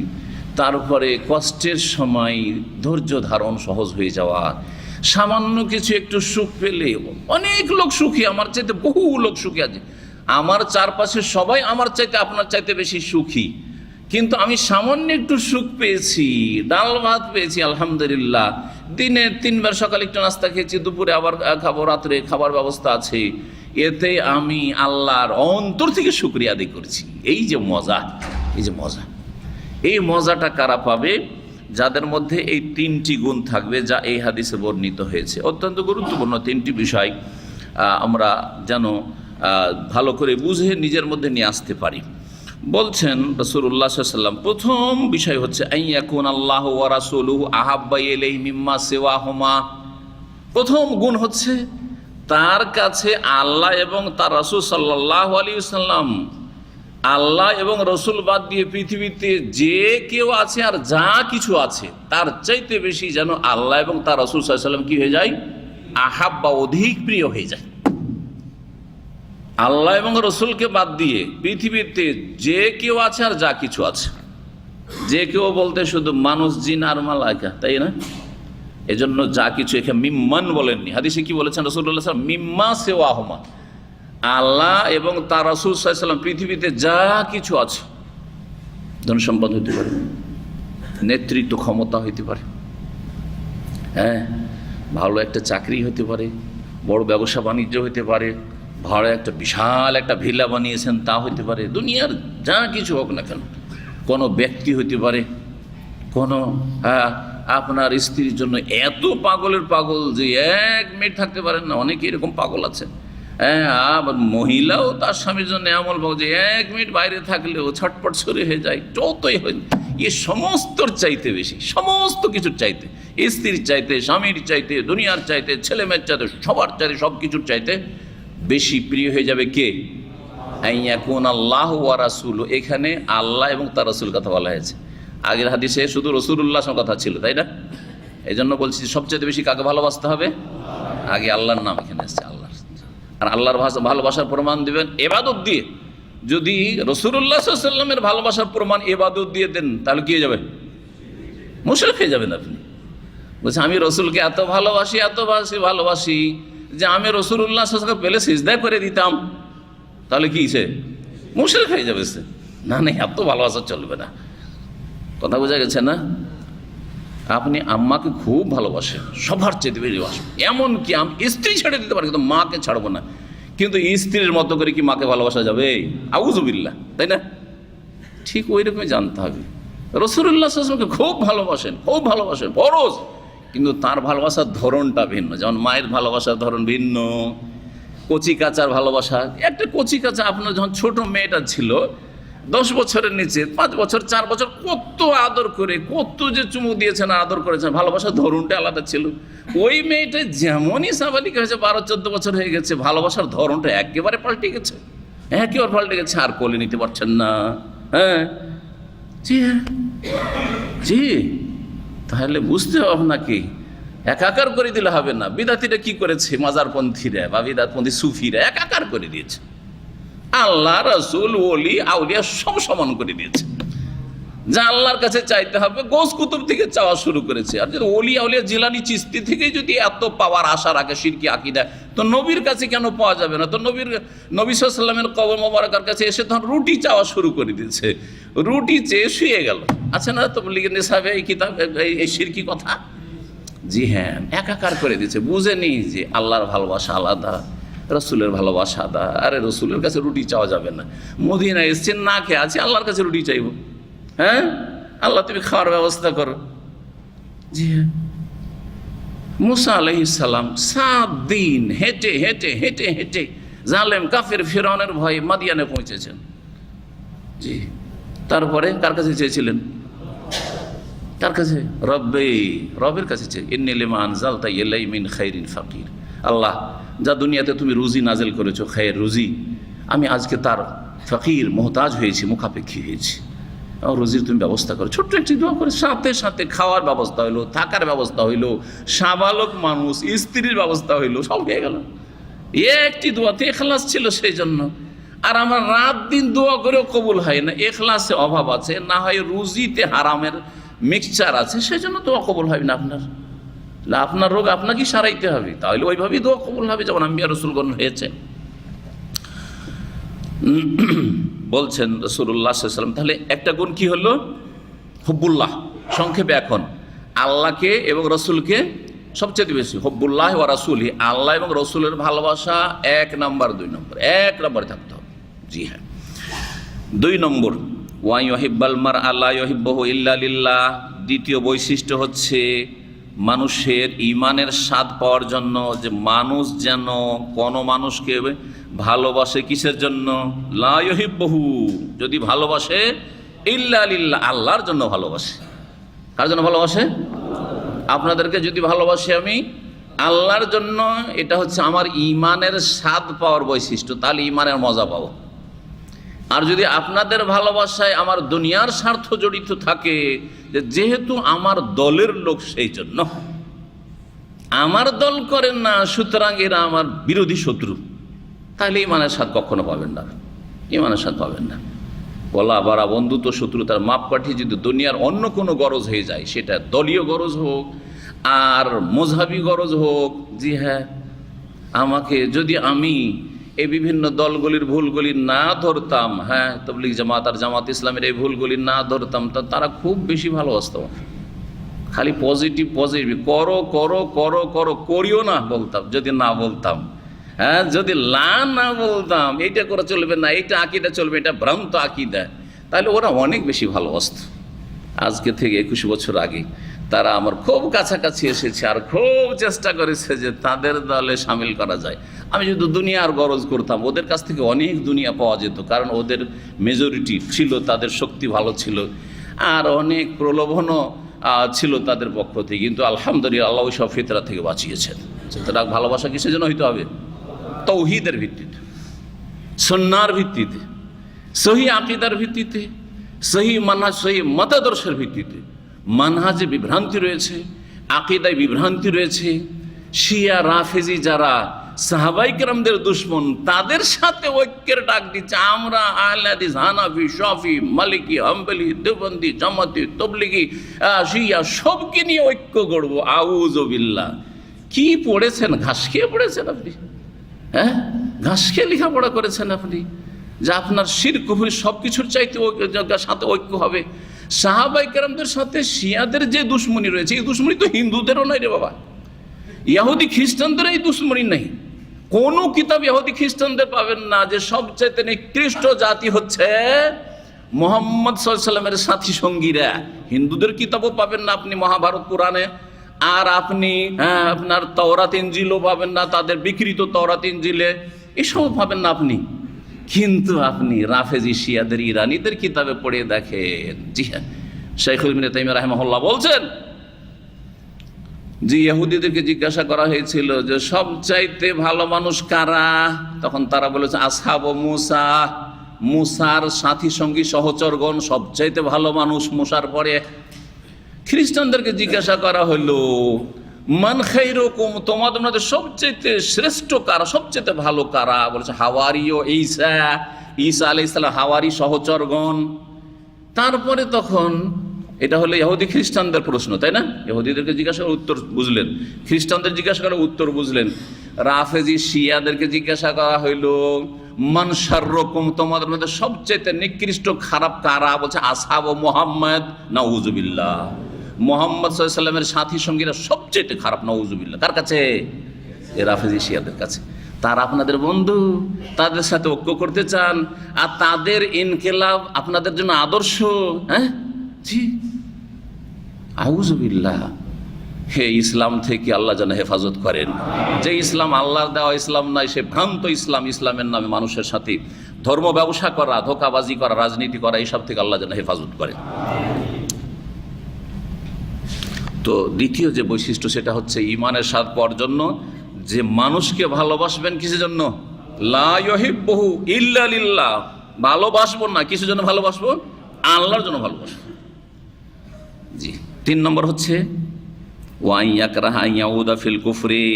S2: তারপরে কষ্টের সময় ধৈর্য ধারণ সহজ হয়ে যাওয়া, সামান্য কিছু একটু সুখ পেলে, অনেক লোক সুখী, আমার চাইতে বহু লোক সুখী আছে, আমার চারপাশে সবাই আমার চাইতে আপনার চাইতে বেশি সুখী, কিন্তু আমি সামান্য একটু সুখ পেয়েছি, ডাল ভাত পেয়েছি, আলহামদুলিল্লাহ, দিনে 3 বার, সকালে একটু নাস্তা খেয়েছি, দুপুরে আবার খাবো, রাত্রে খাবার ব্যবস্থা আছে, এতে আমি আল্লাহর অন্তর থেকে শুকরিয়া আদায় করছি। এই যে মজা, এই মজাটা কারা পাবে? যাদের মধ্যে এই তিনটি গুণ থাকবে, যা এই হাদিসে বর্ণিত হয়েছে। অত্যন্ত গুরুত্বপূর্ণ তিনটি বিষয় আমরা যেন ভালো করে বুঝে নিজের মধ্যে নিয়ে আসতে পারি। বলছেন রাসূলুল্লাহ সাল্লাল্লাহু আলাইহি ওয়াসাল্লাম, প্রথম বিষয় হচ্ছে আইয়াকুন আল্লাহু ওয়া রাসূলুহু আহাব্বা ইলাইহি মিম্মা সিওয়াহুমা। প্রথম গুণ হচ্ছে তার কাছে আল্লাহ এবং তার রাসূল সাল্লাল্লাহু আলাইহি ওয়াসাল্লাম, আল্লাহ এবং রসুল বাদ দিয়ে পৃথিবীতে যে কেউ আছে আর যা কিছু আছে তার চাইতে বেশি যেন আল্লাহ এবং তার রসুল সাল্লাল্লাহু আলাইহি ওয়াসাল্লাম কি হয়ে যায়? আহাব্বা, অধিক প্রিয় হয়ে যায়। আল্লাহ এবং রসুলকে বাদ দিয়ে পৃথিবীতে যে কেউ আছে আর যা কিছু আছে, যে কেউ বলতে শুধু মানুষ, জিন আর মালায়েকা, তাই না? এজন্য যা কিছু, এখানে মিম্মান বলেননি, হাদিসে কি বলেছেন রাসূলুল্লাহ সাল্লাল্লাহু আলাইহি ওয়াসাল্লাম? মিম্মা সিওয়াহুমা, আল্লাহ এবং তার রাসূল সাল্লাল্লাহু আলাইহি ওয়াসাল্লাম পৃথিবীতে যা কিছু আছে, ধন সম্পদ হইতে পারে, নেতৃত্ব ক্ষমতা হইতে পারে, হ্যাঁ, ভালো একটা চাকরি হইতে পারে, বড় ব্যবসা বাণিজ্য হইতে পারে, ভাড়া একটা বিশাল একটা ভিলা বানিয়েছেন তা হইতে পারে, দুনিয়ার যা কিছু হোক না কেন, কোনো ব্যক্তি হইতে পারে, কোনো আপনার স্ত্রীর জন্য এত পাগলের পাগল যে 1 মিনিট থাকতে পারেন না, অনেকে এরকম পাগল আছে। হ্যাঁ, আবার মহিলাও তার স্বামীর জন্য এমন পাগল যে 1 মিনিট বাইরে থাকলেও ছটপট শুরু হয়ে যায়, যতই হয়, এ সমস্তর চাইতে বেশি, সমস্ত কিছুর চাইতে, স্ত্রীর চাইতে, স্বামীর চাইতে, দুনিয়ার চাইতে, ছেলে মেয়ের চাইতে, সবার চাইতে, সব কিছুর চাইতে বেশি প্রিয় হয়ে যাবে কে? আইয়াকুন আল্লাহু ওয়া রাসূলুহু, এখানে আল্লাহ এবং তার রাসূল কথা বলা হয়েছে। আগের হাদিসে শুধু রাসূলুল্লাহর কথা ছিল, তাই না? এই জন্য বলছি সবচেয়ে বেশি কাকে ভালোবাসতে হবে? আগে আল্লাহর নাম এখানে আসছে, আল্লাহ। আর আল্লাহর ভালোবাসার প্রমাণ দিবেন ইবাদত দিয়ে। যদি রাসূলুল্লাহ সাল্লাল্লাহু আলাইহি ওয়াসাল্লামের ভালোবাসার প্রমাণ ইবাদত দিয়ে দেন, তাহলে কি হয়ে যাবে? মুশরিক হয়ে যাবেন আপনি। বলছে আমি রসুলকে এত ভালোবাসি যে আমি রাসূলুল্লাহ সাল্লাল্লাহু আলাইহি ওয়াসাল্লামকে পেলে সিজদা করে দিতাম, তাহলে কি সে মুশরিক হয়ে যাবে? সে না, এত ভালোবাসা চলবে না। কথা বোঝা গেছে না? আপনি আম্মাকে খুব ভালোবাসেন, সবার চেয়ে বেশি ভালোবাসেন, এমনকি স্ত্রী ছেড়ে দিতে পারে কিন্তু মাকে ছাড়বো না, কিন্তু স্ত্রীর মতো করে কি মাকে ভালোবাসা যাবে? আউযুবিল্লাহ, তাই না? ঠিক ওই রকমই জানতে হবে। রাসূলুল্লাহ সাল্লাল্লাহু আলাইহি ওয়াসাল্লামকে খুব ভালোবাসেন, ফরজ, কিন্তু তার ভালোবাসার ধরনটা ভিন্ন। যেমন মায়ের ভালোবাসার ধরন ভিন্ন, কচি কাচার ভালোবাসা। একটা কচি কাচা আপনার যখন ছোট মেয়েটা ছিল 10 বছরের নিচে, 5 বছর 4 বছর, কত আদর করে, কত যে চুমু দিয়েছেন, আদর করেছেন, ভালোবাসার ধরনটা আলাদা ছিল। ওই মেয়েটা যেমনই সাবালিকা হয়েছে, 12-14 বছর হয়ে গেছে, ভালোবাসার ধরনটা একেবারে পাল্টে গেছে, একেবারে পাল্টে গেছে। আর কোলে নিতে পারছেন না। হ্যাঁ, জি হ্যাঁ, জি। তাহলে বুঝতে হবে আপনাকে, একাকার করে দিলে হবে না। বিদাতিরা কি করেছে? মাজারপন্থীরা বা বিদাতপন্থী সুফিরা একাকার করে দিয়েছে। আল্লাহ, রাসূল, ওলি, আউলিয়া সব সমান করে দিয়েছে। যা আল্লাহর কাছে চাইতে হবে গৌস কুতুব থেকে চাওয়া শুরু করেছে। আর যদি ওলি, আউলিয়া, জিলানি, চিশতি থেকে যদি এত পাওয়ার আশা রাখে শিরকি আকীদা, তো নবীর কাছে কেন পাওয়া যাবে না? তো নবী সাল্লাল্লাহু আলাইহি ওয়াসাল্লামের কবর মোবারকের কাছে এসে তখন রুটি চাওয়া শুরু করে দিয়েছে, রুটি চেয়ে শুয়ে গেল। আছে না তাবলীগের নিসাবে এই কিতাব, এই শিরকি কথা? জি হ্যাঁ, একাকার করে দিয়েছে। বুঝেনি যে আল্লাহর ভালোবাসা আলাদা, রসুলের ভালোবাসা আলাদা। আরে রসুলের কাছে রুটি চাওয়া যাবে না। মদিনায় এসছেন, না খেয়ে আছে, আল্লাহর কাছে রুটি চাইব? হ্যাঁ, আল্লাহ তুমি খাওয়ার ব্যবস্থা করো। জি হ্যাঁ, মুসা আলাইহিস সালাম 7 দিন হেঁটে হেঁটে হেঁটে হেঁটে জালেম কাফের ফিরআউনের ভয়ে মাদিয়ানে পৌঁছেছেন। জি, তারপরে কার কাছে চেয়েছিলেন? কার কাছে? রবের কাছে চেয়ে, ইন্নী লিমা আনজালতা ইলাইয়া মিন খাইরিন ফাকির। আল্লাহ, যা দুনিয়াতে তুমি রুজি নাজেল করেছো, খায়ের রুজি, আমি আজকে তার ফকির, মোহতাজ হয়েছি, মুখাপেক্ষী হয়েছি। রুজির তুমি ব্যবস্থা করো। ছোট্ট একটি দোয়া করে সাথে সাথে খাওয়ার ব্যবস্থা হইলো, থাকার ব্যবস্থা হইলো, সাবালক মানুষ, স্ত্রীর ব্যবস্থা হইলো, সব হয়ে গেল একটি দোয়াতে। ইখলাস ছিল সেই জন্য। আর আমার রাত দিন দোয়া করেও কবুল হয় না, ইখলাসে অভাব আছে, না হয় রুজিতে হারামের মিক্সচার আছে, সেই জন্য দোয়া কবুল হবে না আপনার। আপনার রোগ আপনাকেই সারাইতে হবে, তাহলে ওইভাবেই দোয়া কবুল হবে যেমন আম্বিয়া রাসূলগণ হয়েছে। বলছেন রাসূলুল্লাহ সাল্লাল্লাহু আলাইহি ওয়াসাল্লাম, তাহলে একটা গুণ কি হলো? হুব্বুল্লাহ। সংক্ষেপে এখন আল্লাহকে এবং রসুলকে সবচেয়ে বেশি, হুব্বুল্লাহ ওয়া রাসূলি, আল্লাহ এবং রসুলের ভালোবাসা 1 নম্বর, 2 নম্বর, 1 নম্বরে থাকতে হবে। জি হ্যাঁ। 2 নম্বর, ওয়া ইউহিব্বাল মারআ লা ইউহিব্বুহু ইল্লা লিল্লাহ। দ্বিতীয় বৈশিষ্ট্য হচ্ছে মানুষের ঈমানের স্বাদ পাওয়ার জন্য, যে মানুষ যেন কোনো মানুষকে ভালোবাসে কিসের জন্য? লা ইউহিব্বুহু, যদি ভালোবাসে, ইল্লা লিল্লাহ, আল্লাহর জন্য ভালোবাসে। কার জন্য ভালোবাসে? আপনাদেরকে যদি ভালোবাসি আমি আল্লাহর জন্য, এটা হচ্ছে আমার ঈমানের স্বাদ পাওয়ার বৈশিষ্ট্য, তাহলে ঈমানের মজা পাবো। আর যদি আপনাদের ভালোবাসায় আমার দুনিয়ার স্বার্থ জড়িত থাকে, যেহেতু আমার দলের লোক, সেই জন্য আমার দল করেন না, সুতরাং এরা আমার বিরোধী শত্রু, তাহলে ঈমানের স্বাদ কখনো পাবেন না, ঈমানের স্বাদ পাবেন না। বলা বাড়া, বন্ধুত্ব, শত্রুতার মাপকাঠি যদি দুনিয়ার অন্য কোনো গরজ হয়ে যায়, সেটা দলীয় গরজ হোক আর মজহাবি গরজ হোক, জি হ্যাঁ, আমাকে যদি আমি এই বিভিন্ন দলগুলির ভুলগুলি না ধরতাম, হ্যাঁ, তাবলীগ জামাত আর জামাত ইসলামের এই ভুলগুলি না ধরতাম, তা তারা খুব বেশি ভালোবাসত। খালি পজিটিভ পজিটিভ, করো করো করো করো, করিও না বলতাম, যদি না বলতাম, হ্যাঁ, যদি না বলতাম এইটা করে চলবে না, এইটা আকীদা চলবে, এটা ভ্রান্ত আকীদা, তাহলে ওরা অনেক বেশি ভালোবাসত। আজকে থেকে 21 বছর আগে তারা আমার খুব কাছাকাছি এসেছে আর খুব চেষ্টা করেছে যে তাদের দলে সামিল করা যায়। আমি যদি দুনিয়ার গরজ করতাম, ওদের কাছ থেকে অনেক দুনিয়া পাওয়া যেত, কারণ ওদের মেজরিটি ছিল, তাদের শক্তি ভালো ছিল, আর অনেক প্রলোভনও ছিল তাদের পক্ষ থেকে। কিন্তু আলহামদুলিল্লাহ, আল্লাহ ওই সব ফিতরা থেকে বাঁচিয়েছেন। সুতরাং ভালোবাসা কিসের জন্য হইতে হবে? তৌহিদের ভিত্তিতে, সুন্নাহর ভিত্তিতে, সহি আকীদার ভিত্তিতে, সহি মানহাজ, সহি মতাদর্শের ভিত্তিতে। মানহাজে বিভ্রান্তি রয়েছে, আকীদায় বিভ্রান্তি রয়েছে। শিয়া রাফেজি যারা সাহাবাই কেরামদের দুশ্মন, তাদের সাথে ঐক্যের ডাক দিচ্ছে। আমরা আহলে হাদিস, হানাফি, শাফি, মালিকি, হাম্বলি, দেওবন্দি, জামাতি, তবলিগি, শিয়া সবকে নিয়ে ঐক্য গড়বো। আউযু বিল্লাহ। কি পড়েছেন? ঘাস খেয়ে পড়েছেন আপনি, হ্যাঁ, ঘাস খেয়ে লেখাপড়া করেছেন আপনি, যে আপনার শিরক কুফর সব কিছুর চাইতে সাথে ঐক্য হবে। সাহাবাই কেরামদের সাথে শিয়াদের যে দুশ্মনী রয়েছে, এই দুশ্মনী তো হিন্দুদেরও নয় রে বাবা, ইহুদি খ্রিস্টানদের এই দুশ্মনী নেই। কোন কিতাব ইহুদি খ্রিস্টানদের পাবেন না যে সবচাইতে নিকৃষ্ট জাতি হচ্ছে মুহাম্মদ সাল্লাল্লাহু আলাইহি ওয়াসাল্লামের সাথী সঙ্গীরা। হিন্দুদের কিতাবও পাবেন না আপনি মহাভারত পুরাণে, আর আপনি আপনার তাওরাত ইনজিলও পাবেন না, তাদের বিকৃত তাওরাত ইনজিলে এসব পাবেন না আপনি। কিন্তু আপনি রাফেজি শিয়াদের ইরানিদের কিতাবে পড়ে দেখেন। জি হ্যাঁ, শাইখুল ইবনে তাইমিয়া রাহিমাহুল্লাহ বলছেন যে ইহুদিদেরকে জিজ্ঞাসা করা হয়েছিল যে সবচাইতে ভালো মানুষ কারা, তখন তারা বলেছে আসহাব মুসা, মুসার সাথী সঙ্গী সহচরগণ সবচাইতে ভালো মানুষ মুসার পরে। খ্রিস্টানদেরকে জিজ্ঞাসা করা হলো মান খাইরুকুম, তোমাদের সবচাইতে শ্রেষ্ঠ কারা, সবচাইতে ভালো কারা? বলেছে হাওয়ারি ও ঈসা, ঈসা আলাইহিস সালাম হাওয়ারি সহচরগণ। তারপরে তখন এটা হলো ইহুদি খ্রিস্টানদের প্রশ্ন, তাই না? ইহুদিদেরকে জিজ্ঞাসা করে উত্তর বুঝলেন, খ্রিস্টানদের জিজ্ঞাসা করে উত্তর বুঝলেন। রাফেজি শিয়াদেরকে জিজ্ঞাসা করা হইল মান শাররুকুম, তোমাদের মধ্যে সবচেয়ে নিকৃষ্ট খারাপ কারা? বলছে আসহাব মুহাম্মদ, নাউজুবিল্লাহ, মুহাম্মদ সাল্লাল্লাহু আলাইহি ওয়াসাল্লামের সাথী সঙ্গীরা সবচেয়ে খারাপ, নাউজুবিল্লাহ। কার কাছে? এই রাফেজি শিয়াদের কাছে। তারা আপনাদের বন্ধু, তাদের সাথে ঐক্য করতে চান, আর তাদের ইনকিলাব আপনাদের জন্য আদর্শ। হ্যাঁ জি, আউযুবিল্লাহ। হে, ইসলাম থেকে আল্লাহ যেন হেফাজত করেন। যে ইসলাম আল্লাহর দেওয়া ইসলাম নয়, সে ভ্রান্ত ইসলাম, ইসলামের নামে মানুষের সাথে ধর্ম ব্যবসা করা, ধোঁকাবাজি করা, রাজনীতি করা, এইসব থেকে আল্লাহ যেন হেফাজত করেন। তো দ্বিতীয় যে বৈশিষ্ট্য সেটা হচ্ছে ঈমানের স্বাদ পাওয়ার জন্য যে মানুষকে ভালোবাসবেন কিসের জন্য? লা ইউহিব্বুহু ইল্লা লিল্লাহ, ভালোবাসবো না কিসের জন্য ভালোবাসবো? আল্লাহর জন্য ভালোবাসবো। জি, 3 নম্বর হচ্ছে ওয়াইয়াকরাহা ইয়াউদা ফিল কুফরি,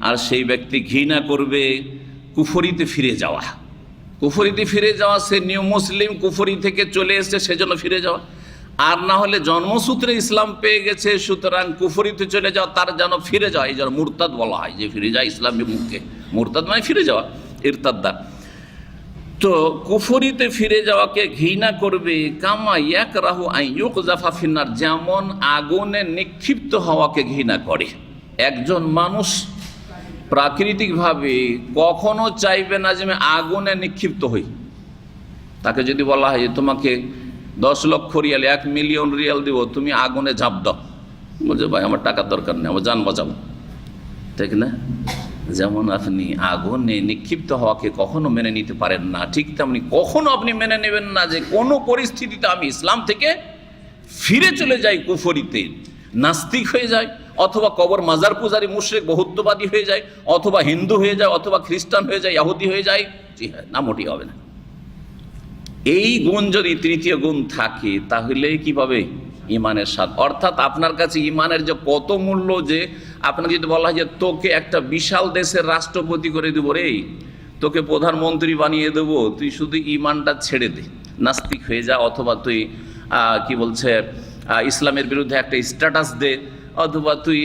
S2: আর সেই ব্যক্তি ঘৃণা করবে কুফরিতে ফিরে যাওয়া। কুফরিতে ফিরে যাওয়া, সে নিউ মুসলিম, কুফরি থেকে চলে এসেছে সেজন্য ফিরে যাওয়া। আর না হলে জন্মসূত্রে ইসলাম পেয়ে গেছে, সুতরাং কুফরিতে চলে যাওয়া, তার যেন ফিরে যাওয়া, এই যেন মুরতাদ বলা হয়, যে ফিরে যায় ইসলামের মুখে। মুরতাদ মানে ফিরে যাওয়া, ইরতাদ্দা। তো কুফরিতে ফিরে যাওয়াকে ঘৃণা করবে। কামা ইয়াকরাহু আন ইউকযাফা ফিন্নার, যেমন আগুনে নিক্ষিপ্ত হওয়াকে ঘৃণা করে। একজন মানুষ প্রাকৃতিকভাবে কখনো চাইবে না যে আমি আগুনে নিক্ষিপ্ত হই। তাকে যদি বলা হয় যে তোমাকে 10 লক্ষ রিয়াল, 1 মিলিয়ন রিয়াল দিব, তুমি আগুনে ঝাঁপ দাও, বলছে ভাই আমার টাকার দরকার নেই, আমার জান বাঁচাবো, ঠিক না? যেমন আপনি আগুনে নিক্ষিপ্ত হওয়াকে কখনো মেনে নিতে পারেন না, ঠিক তেমনি কখনো আপনি মেনে নেবেন না যে কোনো পরিস্থিতিতে আমি ইসলাম থেকে ফিরে চলে যাই কুফরিতে, নাস্তিক হয়ে যায়, অথবা কবর মাজার পূজারী মুশরিক বহুত্ববাদী হয়ে যায়, অথবা হিন্দু হয়ে যায়, অথবা খ্রিস্টান হয়ে যায়, ইহুদি হয়ে যায়। জি হ্যাঁ, না, মোটেই হবে না। এই গুণ যদি তৃতীয় গুণ থাকে তাহলে কি পাবে? ইমানের স্বাদ। অর্থাৎ আপনার কাছে ইমানের যে কত মূল্য, যে আপনাকে যদি বলা হয় যে তোকে একটা বিশাল দেশের রাষ্ট্রপতি করে দেবো রে, তোকে প্রধানমন্ত্রী বানিয়ে দেবো, তুই শুধু ইমানটা ছেড়ে দে, নাস্তিক হয়ে যা, অথবা তুই কি বলছে ইসলামের বিরুদ্ধে একটা স্ট্যাটাস দে, অথবা তুই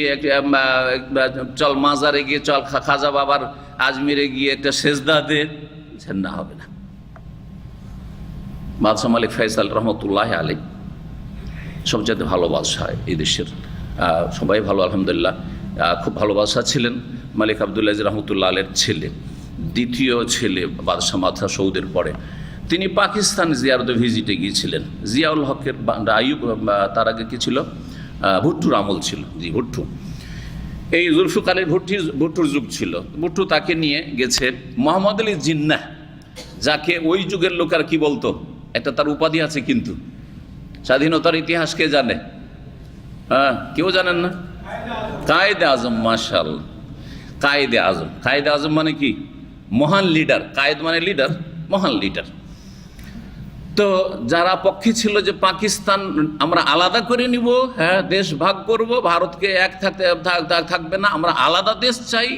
S2: চল মাজারে গিয়ে, চল খাজা বাবার আজমিরে গিয়ে একটা সেজদা দে, না, হবে না। বাদশাহ মালিক ফয়সাল রহমতুল্লাহ আলী সবচেয়ে ভালো বাদশাহ এই দেশের, সবাই ভালো আলহামদুলিল্লাহ, খুব ভালো বাদশাহ ছিলেন। মালিক আবদুল্লাহ রহমতুল্লাহ আলের ছেলে, দ্বিতীয় ছেলে বাদশাহ মাথা সৌদের পরে। তিনি পাকিস্তান জিয়ারতে ভিজিটে গিয়েছিলেন। জিয়াউল হকের আইয়ুব, তার আগে কি ছিল? ভুট্টুর আমল ছিল। জি, ভুট্টু, এই জুলফিকারের ভুট্টুর যুগ ছিল। ভুট্টু তাকে নিয়ে গেছে। মোহাম্মদ আলী জিন্নাহ, যাকে ওই যুগের লোকেরা কি বলতো, একটা তার উপাধি আছে, কিন্তু স্বাধীনতার ইতিহাস কে জানে? হ্যাঁ, কেউ জানেন না? কায়েদে আজম। মাশাআল্লাহ, কায়েদে আজম। কায়েদে আজম মানে কি? মহান লিডার। কায়েদ মানে লিডার, মহান লিডার। তো যারা পক্ষে ছিল যে পাকিস্তান আমরা আলাদা করে নিব, হ্যাঁ, দেশ ভাগ করব, ভারতকে এক থাকবে না, আমরা আলাদা দেশ চাই,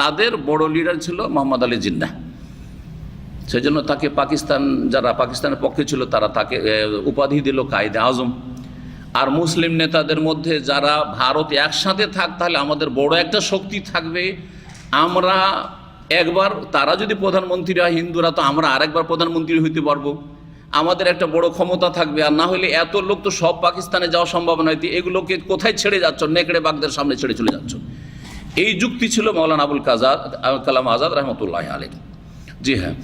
S2: তাদের বড় লিডার ছিল মোহাম্মদ আলী জিন্নাহ। সেই জন্য তাকে যারা পাকিস্তানের পক্ষে ছিল তারা তাকে উপাধি দিল কায়েদে আজম। আর মুসলিম নেতাদের মধ্যে যারা ভারত একসাথে থাক, তাহলে আমাদের বড় একটা শক্তি থাকবে, আমরা একবার, তারা যদি প্রধানমন্ত্রী হয় হিন্দুরা, তো আমরা আরেকবার প্রধানমন্ত্রী হইতে পারবো, আমাদের একটা বড় ক্ষমতা থাকবে। আর না হলে এত লোক তো সব পাকিস্তানে যাওয়া সম্ভব নয়, এগুলোকে কোথায় ছেড়ে যাচ্ছ? নেকড়ে বাগদের সামনে ছেড়ে চলে যাচ্ছ। এই যুক্তি ছিল মৌলানা আবুল কালাম আজাদ রহমতুল্লাহ আলাইহি। জি হ্যাঁ,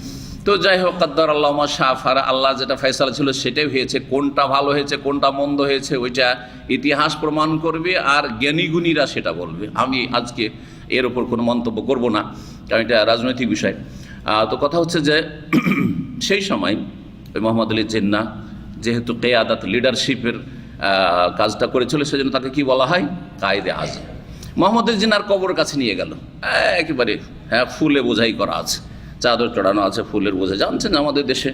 S2: তো যাই হোক, কাদ্দার আল্লাহ মা শাআ ফাআলা, আল্লাহ যেটা ফয়সালা ছিল সেটাই হয়েছে। কোনটা ভালো হয়েছে কোনটা মন্দ হয়েছে ওইটা ইতিহাস প্রমাণ করবে আর জ্ঞানীগুণীরা সেটা বলবে। আমি আজকে এর ওপর কোনো মন্তব্য করব না, কারণ এটা রাজনৈতিক বিষয়। তো কথা হচ্ছে যে সেই সময় ওই মোহাম্মদ আলী জিন্নাহ যেহেতু কিয়াদাত লিডারশিপের কাজটা করেছিল, সেজন্য তাকে কি বলা হয়? কায়েদে আজম। মোহাম্মদ আলী জিন্নাহর কবরের কাছে নিয়ে গেল, একেবারে ফুলে বোঝাই করা আছে, চাদর চড়ানো আছে ফুলের বোঝা। জানছেন আমাদের দেশে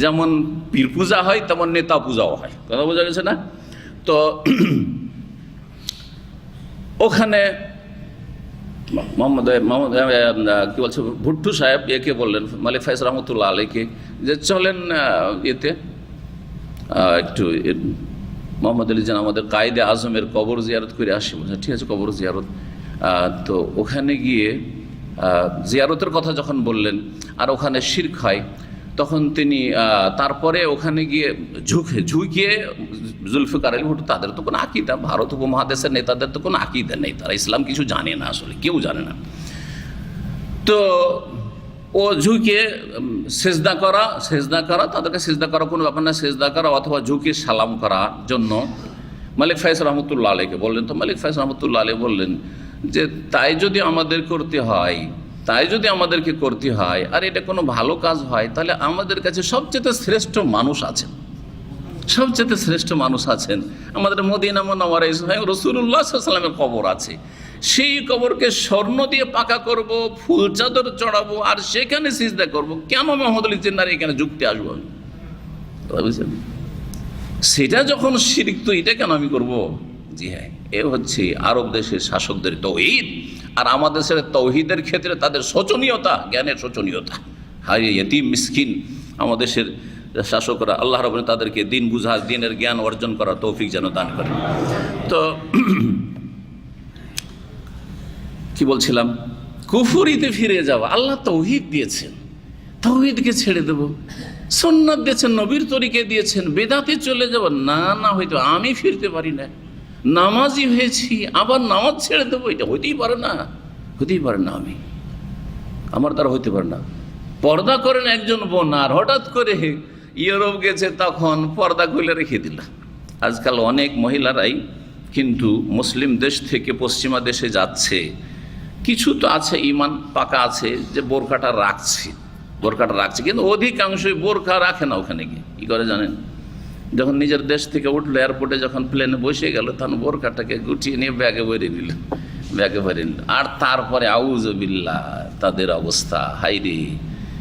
S2: যেমন পীর পূজা হয় তেমন নেতা পূজাও হয়, কথা বোঝা গেছে না? তো ওখানে মোহাম্মদ কি বলছে ভুট্টু সাহেব একে বললেন, মালিক ফয়েজ রহমতুল্লাহ আলাইকে, যে চলেন এতে একটু মোহাম্মদ আলী জিন্নাহ আমাদের কায়েদে আজমের কবর জিয়ারত করে আসি। ঠিক আছে, কবর জিয়ারত। তো ওখানে গিয়ে জিয়ারতের কথা যখন বললেন আর ওখানে শিরক হয়, তখন তিনি তারপরে ওখানে গিয়ে ঝুঁকিয়ে জুলফিকার আলী ভুট্টো, তাদের তো কোনো আকিদা, ভারত উপমহাদেশের নেতাদের তো কোনো আকিদা নেই, তারা ইসলাম কিছু জানে না, আসলে কেউ জানে না। তো ও ঝুঁকিয়ে সেজদা করা তাদেরকে সেজদা করা কোনো ব্যাপার না, সেজদা করা অথবা ঝুঁকিয়ে সালাম করার জন্য মালিক ফয়েজ রহমতুল্লাহ আলাইকে বললেন। তো মালিক ফয়েজ রহমতুল্লাহ আলাই বললেন যে তাই যদি আমাদেরকে করতে হয় আর এটা কোনো ভালো কাজ হয়, তাহলে আমাদের কাছে সবচেয়ে শ্রেষ্ঠ মানুষ আছেন আমাদের মদিনা মুনাওয়ারায় স্বয়ং রাসূলুল্লাহ সাল্লাল্লাহু আলাইহি ওয়াসাল্লামের কবর আছে। সেই কবরকে স্বর্ণ দিয়ে পাকা করব, ফুল চাদর চড়াবো আর সেখানে সিজদা করব, কেন মোহাম্মদ আলী জিন্নাহর এখানে যুক্তি আসবো আমি? বুঝছেন, সেটা যখন শিরক, তো এটা কেন আমি করব? জি হ্যাঁ, এ হচ্ছে আরব দেশের শাসকদের তৌহিদ, আর আমাদের দেশের তৌহিদের ক্ষেত্রে তাদের শোচনীয়তা, জ্ঞানের শোচনীয়তা। হায় ইয়তীম মিসকিন আমাদের দেশের শাসকরা, আল্লাহ রাব্বুল তাদেরকে দিন বুঝা, দিনের জ্ঞান অর্জন করার তৌফিক যেন দান করেন। তো কি বলছিলাম, কুফরিতে ফিরে যাওয়া। আল্লাহ তৌহিদ দিয়েছেন, তৌহিদকে ছেড়ে দেব, সুন্নাত দিয়েছেন, নবীর তরিকে দিয়েছেন, বেদাতে চলে যাব, না হয়তো আমি ফিরতে পারি না, নামাজি হয়েছি আবার নামাজ ছেড়ে দেবো, এটা হইতেই পারে না, আমি আমার দ্বারা হইতে পারে না। পর্দা করেন একজন বোন, আর হঠাৎ করে ইউরোপ গেছে, তখন পর্দা খুলে রেখে দিল। আজকাল অনেক মহিলারাই কিন্তু মুসলিম দেশ থেকে পশ্চিমা দেশে যাচ্ছে, কিছু তো আছে ইমান পাকা আছে যে বোরকাটা রাখছে, কিন্তু অধিকাংশই বোরকা রাখে না। ওখানে গিয়ে কী করে জানেন, যখন নিজের দেশ থেকে উঠলো, এয়ারপোর্টে যখন প্লেনে বসে গেল, তখন বোরকাটাকে গুটিয়ে নিয়ে ব্যাগে ভরে নিল। আর তারপরে আউযুবিল্লাহ, তাদের অবস্থা হাই রে,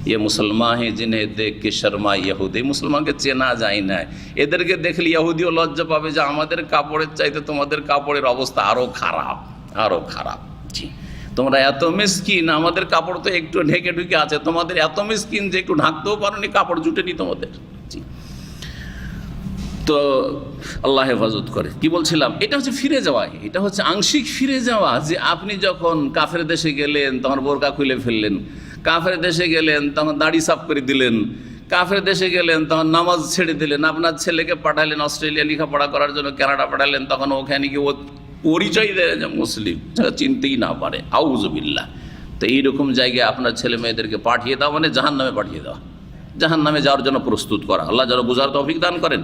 S2: ये मुसलमान है जिन्हें देख के शर्मा यहूदी। মুসলমানকে চেনা যায় না, এদেরকে দেখলে ইহুদিও লজ্জা পাবে যে আমাদের কাপড়ের চাইতে তোমাদের কাপড়ের অবস্থা আরও খারাপ। জি, তোমরা এত মিসকিন, আমাদের কাপড় তো একটু ঢেকে ঢুকে আছে, তোমাদের এত মিসকিন যে একটু ঢাকতেও পারোনি, কাপড় জুটেনি তোমাদের। জি, তো আল্লাহ হেফাজত করে। কি বলছিলাম, এটা হচ্ছে ফিরে যাওয়া, এটা হচ্ছে আংশিক ফিরে যাওয়া। যে আপনি যখন কাফের দেশে গেলেন তখন বোরকা খুলে ফেললেন, কাফের দেশে গেলেন তখন দাড়ি সাফ করে দিলেন, কাফের দেশে গেলেন তখন নামাজ ছেড়ে দিলেন, আপনার ছেলেকে পাঠালেন অস্ট্রেলিয়া লেখাপড়া করার জন্য, কানাডা পাঠালেন, তখন ওখানে কি ও পরিচয় দেয় যে মুসলিম, সেটা চিনতেই না পারে, আউযুবিল্লাহ। তো এইরকম জায়গায় আপনার ছেলে মেয়েদেরকে পাঠিয়ে দেওয়া মানে জাহান্নামে পাঠিয়ে দেওয়া, জাহান্নামে যাওয়ার জন্য প্রস্তুত করা। আল্লাহ যেন বুঝার তৌফিক দান করেন।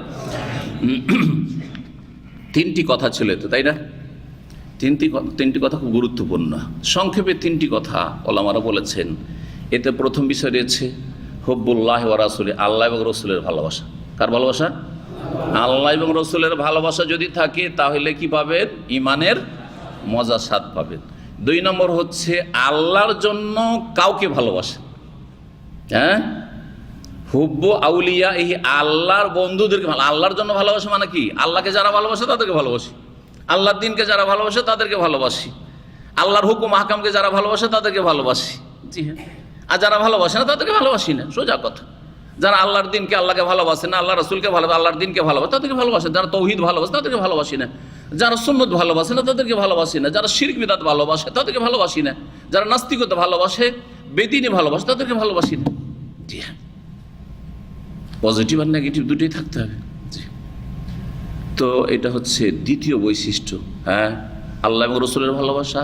S2: তিনটি কথা ছিল তো, তাই না? তিনটি কথা খুব গুরুত্বপূর্ণ। সংক্ষেপে তিনটি কথা ওলামারা বলেছেন। এতে প্রথম বিষয় রয়েছে হুব্বুল্লাহি ওয়া রাসূলি, আল্লাহ এবং রসুলের ভালোবাসা। কার ভালোবাসা? আল্লাহ এবং রসুলের ভালোবাসা যদি থাকে তাহলে কি পাবেন? ইমানের মজা স্বাদ পাবেন। 2 নম্বর হচ্ছে আল্লাহর জন্য কাউকে ভালোবাসা। হ্যাঁ, হুব্বু আউলিয়া, এই আল্লাহর বন্ধুদেরকে আল্লাহর জন্য ভালোবাসা মানে কি? আল্লাহকে যারা ভালোবাসে তাদেরকে ভালোবাসি, আল্লাহর দিনকে যারা ভালোবাসে তাদেরকে ভালোবাসি, আল্লাহর হুকুম আহকামকে যারা ভালোবাসে তাদেরকে ভালোবাসি। জি হ্যাঁ, আর যারা ভালোবাসে না তাদেরকে ভালোবাসি না, সোজা কথা। যারা আল্লাহর দিনকে, আল্লাহকে ভালোবাসে না, আল্লাহ রসুলকে ভালোবাসে, আল্লাহর দিনকে ভালোবাসে তাদেরকে ভালোবাসে। যারা তৌহিদ ভালোবাসে তাদেরকে ভালোবাসি না, যারা সুন্নত ভালোবাসে না তাদেরকে ভালোবাসি না, যারা শিরক বিদআত ভালোবাসে তাদেরকে ভালোবাসি না, যারা নাস্তিকতা ভালোবাসে, বেদিনী ভালোবাসে তাদেরকে ভালোবাসি না। জি হ্যাঁ, পজিটিভ আর নেগেটিভ দুটোই থাকতে হবে। জি, তো এটা হচ্ছে দ্বিতীয় বৈশিষ্ট্য। হ্যাঁ, আল্লাহ এবং রসুলের ভালোবাসা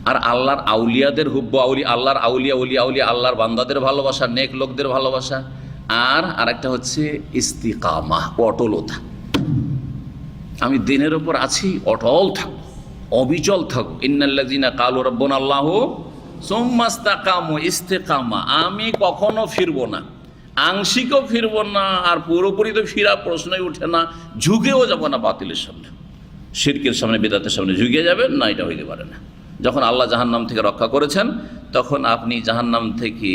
S2: আর আল্লাহর আউলিয়াদের হুব্ব আউলি, আল্লাহর আউলিয়া উলিয়া আউলিয়া, আল্লাহর বান্দাদের ভালোবাসা, নেক লোকদের ভালোবাসা। আর আরেকটা হচ্ছে ইস্তিকামা, অটলতা। আমি দিনের ওপর আছি, অটল থাকবো, অবিচল থাকবো। ইন্নাল্লাযিনা ক্বালু রাব্বুনাল্লাহু সুম্মা ইসতাকামু, ইস্তিকামা। আমি কখনো ফিরবো না, আংশিকও ফিরবো না, আর পুরোপুরি তো ফিরা প্রশ্নই ওঠে না। ঝুঁকেও যাবো না বাতিলের সামনে, শিরকের সামনে, বিদআতের সামনে ঝুঁকে যাবেন না, এটা হইতে পারে না। যখন আল্লাহ জাহান্নাম থেকে রক্ষা করেছেন, তখন আপনি জাহান্নাম থেকে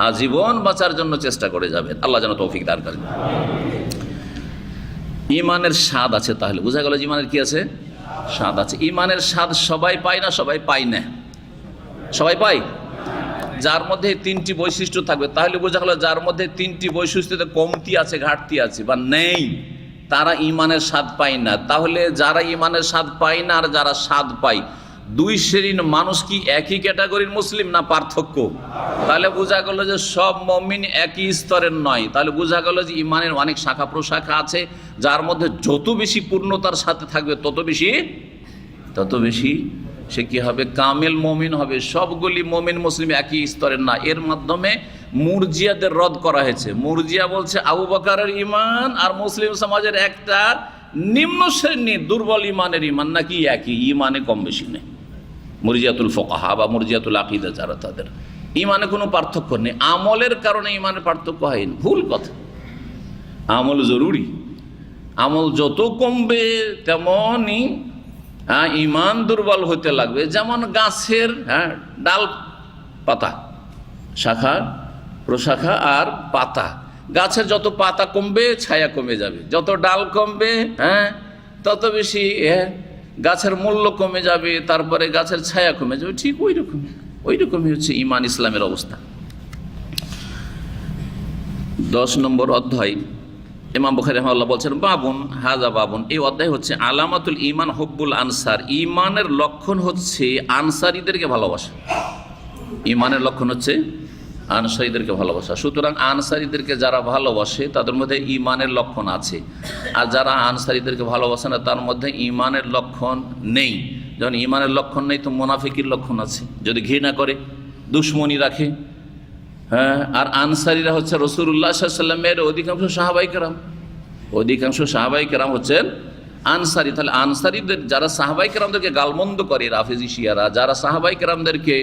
S2: আজীবন বাঁচার জন্য চেষ্টা করে যাবেন। আল্লাহ যেন তৌফিক দান করেন। ঈমানের স্বাদ আছে, তাহলে বোঝা গেল ঈমানের কি আছে? স্বাদ আছে। ঈমানের স্বাদ সবাই পায় না, সবাই পায় না, সবাই পায়। যার মধ্যে তিনটি বৈশিষ্ট্য থাকবে, তাহলে বোঝা গেল যার মধ্যে তিনটি বৈশিষ্ট্যতে কমতি আছে, ঘাটতি আছে বা নেই, তারা ঈমানের স্বাদ পায় না। তাহলে যারা ঈমানের স্বাদ পায় না আর যারা স্বাদ পায়, দুই শ্রেণীর মানুষ কি একই ক্যাটাগরির মুসলিম না পার্থক্য? তাহলে বোঝা গেল যে সব মুমিন একই স্তরের নয়। তাহলে বোঝা গেল যে ঈমানের অনেক শাখা প্রশাখা আছে, যার মধ্যে যত বেশি পূর্ণতার সাথে থাকবে তত বেশি সে কি হবে? কামেল মুমিন হবে। সবগুলি মুমিন মুসলিম একই স্তরের না। এর মাধ্যমে মুরজিয়াদের রদ করা হয়েছে। মুরজিয়া বলছে আবু বকরের ঈমান আর মুসলিম সমাজের একটা নিম্ন শ্রেণীর দুর্বল ঈমানের ঈমান নাকি একই, ঈমানে কম বেশি নেই। মুরজিয়াতুল ফুকাহা বা মুরজিয়াতুল আকীদা যারা, তাদের ঈমানে কোনো পার্থক্য নেই। আমলের কারণে ঈমানের পার্থক্য হয় না, ভুল কথা। আমল জরুরি, আমল যত কমবে তেমনই ঈমান দুর্বল হতে লাগবে। যেমন গাছের ডাল পাতা, শাখা প্রশাখা আর পাতা। গাছের যত পাতা কমবে ছায়া কমে যাবে, যত ডাল কমবে তত বেশি গাছের মূল্য কমে যাবে, তারপরে গাছের ছায়া কমে যাবে। ঠিক ওই রকমই হচ্ছে ঈমান, ইসলামের অবস্থা। 10 নম্বর অধ্যায় ইমাম বুখারী রাহিমাহুল্লাহ বলছেন বাবুন হাজা বাবুন, এই অধ্যায় হচ্ছে আলামাতুল ঈমান হুব্বুল আনসার। ঈমানের লক্ষণ হচ্ছে আনসারীদেরকে ভালোবাসা। ঈমানের লক্ষণ হচ্ছে আনসারীদেরকে ভালোবাসা। সুতরাং আনসারীদেরকে যারা ভালোবাসে তাদের মধ্যে ঈমানের লক্ষণ আছে, আর যারা আনসারীদেরকে ভালোবাসে না তার মধ্যে ঈমানের লক্ষণ নেই। যখন ঈমানের লক্ষণ নেই তো মুনাফিকির লক্ষণ আছে, যদি ঘৃণা করে, দুশমনি রাখে। আর আনসারীরা হচ্ছে রাসূলুল্লাহ সাল্লাল্লাহু আলাইহি ওয়াসাল্লামের অধিকাংশ সাহাবায়ে কেরাম হচ্ছেন আনসারী। তাহলে আনসারীদের যারা সাহাবায়ে কেরামদেরকে গালমন্দ করে, রাফেজি শিয়ারা, যারা সাহাবায়ে কেরামদেরকে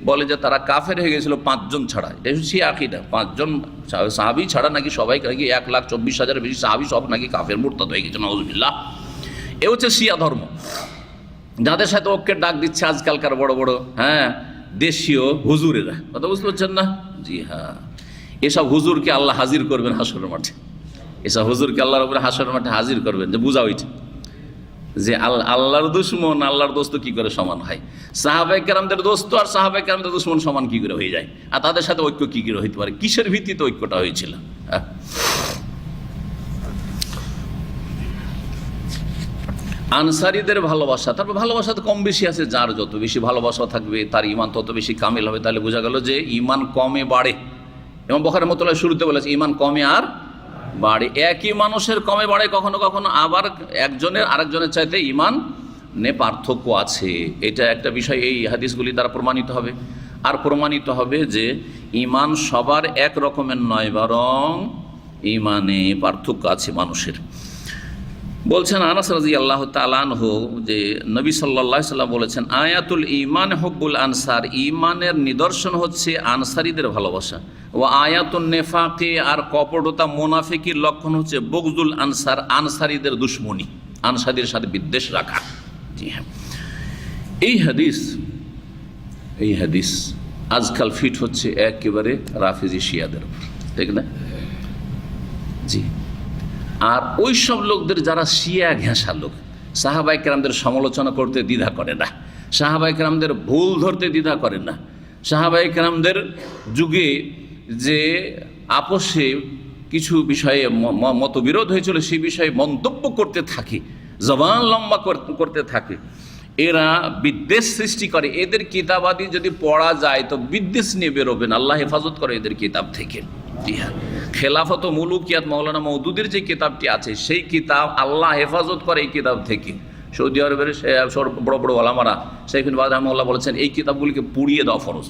S2: বলে যে তারা কাফের হয়ে গেছিল 5 জন ছাড়া, এটা হচ্ছে আকীদা। 5 জন সাহাবী ছাড়া নাকি সবাই, নাকি 1,24,000 বেশি সাহাবী সব নাকি কাফের, মুরতাদ হয়ে গেছে, নাউযুবিল্লাহ। এ হচ্ছে শিয়া ধর্ম, যাদের সাথে ঐক্যের ডাক দিচ্ছে আজকালকার বড় বড় দেশীয় হুজুরেরা। কথা বুঝতে পারছেন না? জি হ্যাঁ, এসব হুজুরকে আল্লাহ হাজির করবেন হাসরের মাঠে। এসব হুজুরকে আল্লাহর উপরে হাসরের মাঠে হাজির করবেন। যে বুঝা হয়েছে যে আল্লাহর দুশমন আল্লাহর দোস্ত কি করে সমান হয়, সাহাবায়ে কেরামদের দোস্ত আর সাহাবায়ে কেরামদের দুশমন সমান কি করে হয়ে যায়, আর তাদের সাথে ঐক্য কি করে হইতে পারে? কিসের ভিত্তিতে ঐক্যটা হয়েছিল? আনসারীদের ভালোবাসা, তারপর ভালোবাসা তো কম বেশি আছে। যার যত বেশি ভালোবাসা থাকবে তার ঈমান তত বেশি কামিল হবে। তাহলে বোঝা গেল যে ঈমান কমে বাড়ে। এবং বুখারী রাহিমাহুল্লাহ শুরুতে বলেছে ঈমান কমে আর বাড়ে। একই মানুষের কমে বাড়ে কখনো কখনো, আবার একজনের আরেকজনের চাইতে ঈমান পার্থক্য আছে। এটা একটা বিষয় এই হাদিসগুলি দ্বারা প্রমাণিত হবে। আর প্রমাণিত হবে যে ঈমান সবার এক রকমের নয়, বরং ঈমানে পার্থক্য আছে মানুষের। বলছেন আনাস রাদিয়াল্লাহু তাআলা আনহু যে নবী সাল্লাল্লাহু আলাইহি ওয়াসাল্লাম বলেছেন আয়াতুল ঈমান হুব্বুল আনসার, ঈমানের নিদর্শন হচ্ছে আনসারীদের ভালোবাসা। ও আয়াতুন নিফাকি, আর কপটতা মুনাফিকির লক্ষণ হচ্ছে বুগজুল আনসার, আনসারীদের দুশমনী, আনসারীদের সাথে বিদ্বেষ রাখা। জি হ্যাঁ, এই হাদিস আজকাল ফিট হচ্ছে একেবারে রাফেজি শিয়াদের উপর, ঠিক না? জি। আর ওই সব লোকদের যারা শিয়া ঘেঁষা লোক, সাহাবায়ে কেরামদের সমালোচনা করতে দ্বিধা করে না, সাহাবায়ে কেরামদের ভুল ধরতে দ্বিধা করে না, সাহাবায়ে কেরামদের যুগে যে আপোষে কিছু বিষয়ে মতবিরোধ হয়েছিল সেই বিষয়ে মন্তব্য করতে থাকে, জবান লম্বা করতে থাকে, এরা বিদ্বেষ সৃষ্টি করে। এদের কিতাবাদি যদি পড়া যায় তো বিদ্বেষ নিয়ে বেরোবেন। আল্লাহ হেফাজত করে এদের কিতাব থেকে। খেলাফত মুলুকিয়াত মাওলানা মওদুদের যে কিতাবটি আছে সেই কিতাব আল্লাহ হেফাজত করে এই কিতাব থেকে। সৌদি আরবের বড় বড় ওলামারা শাইখ বিন বাজ রাহিমাহুল্লাহ বলেছেন এই কিতাবগুলিকে পুড়িয়ে দেওয়া ফরজ।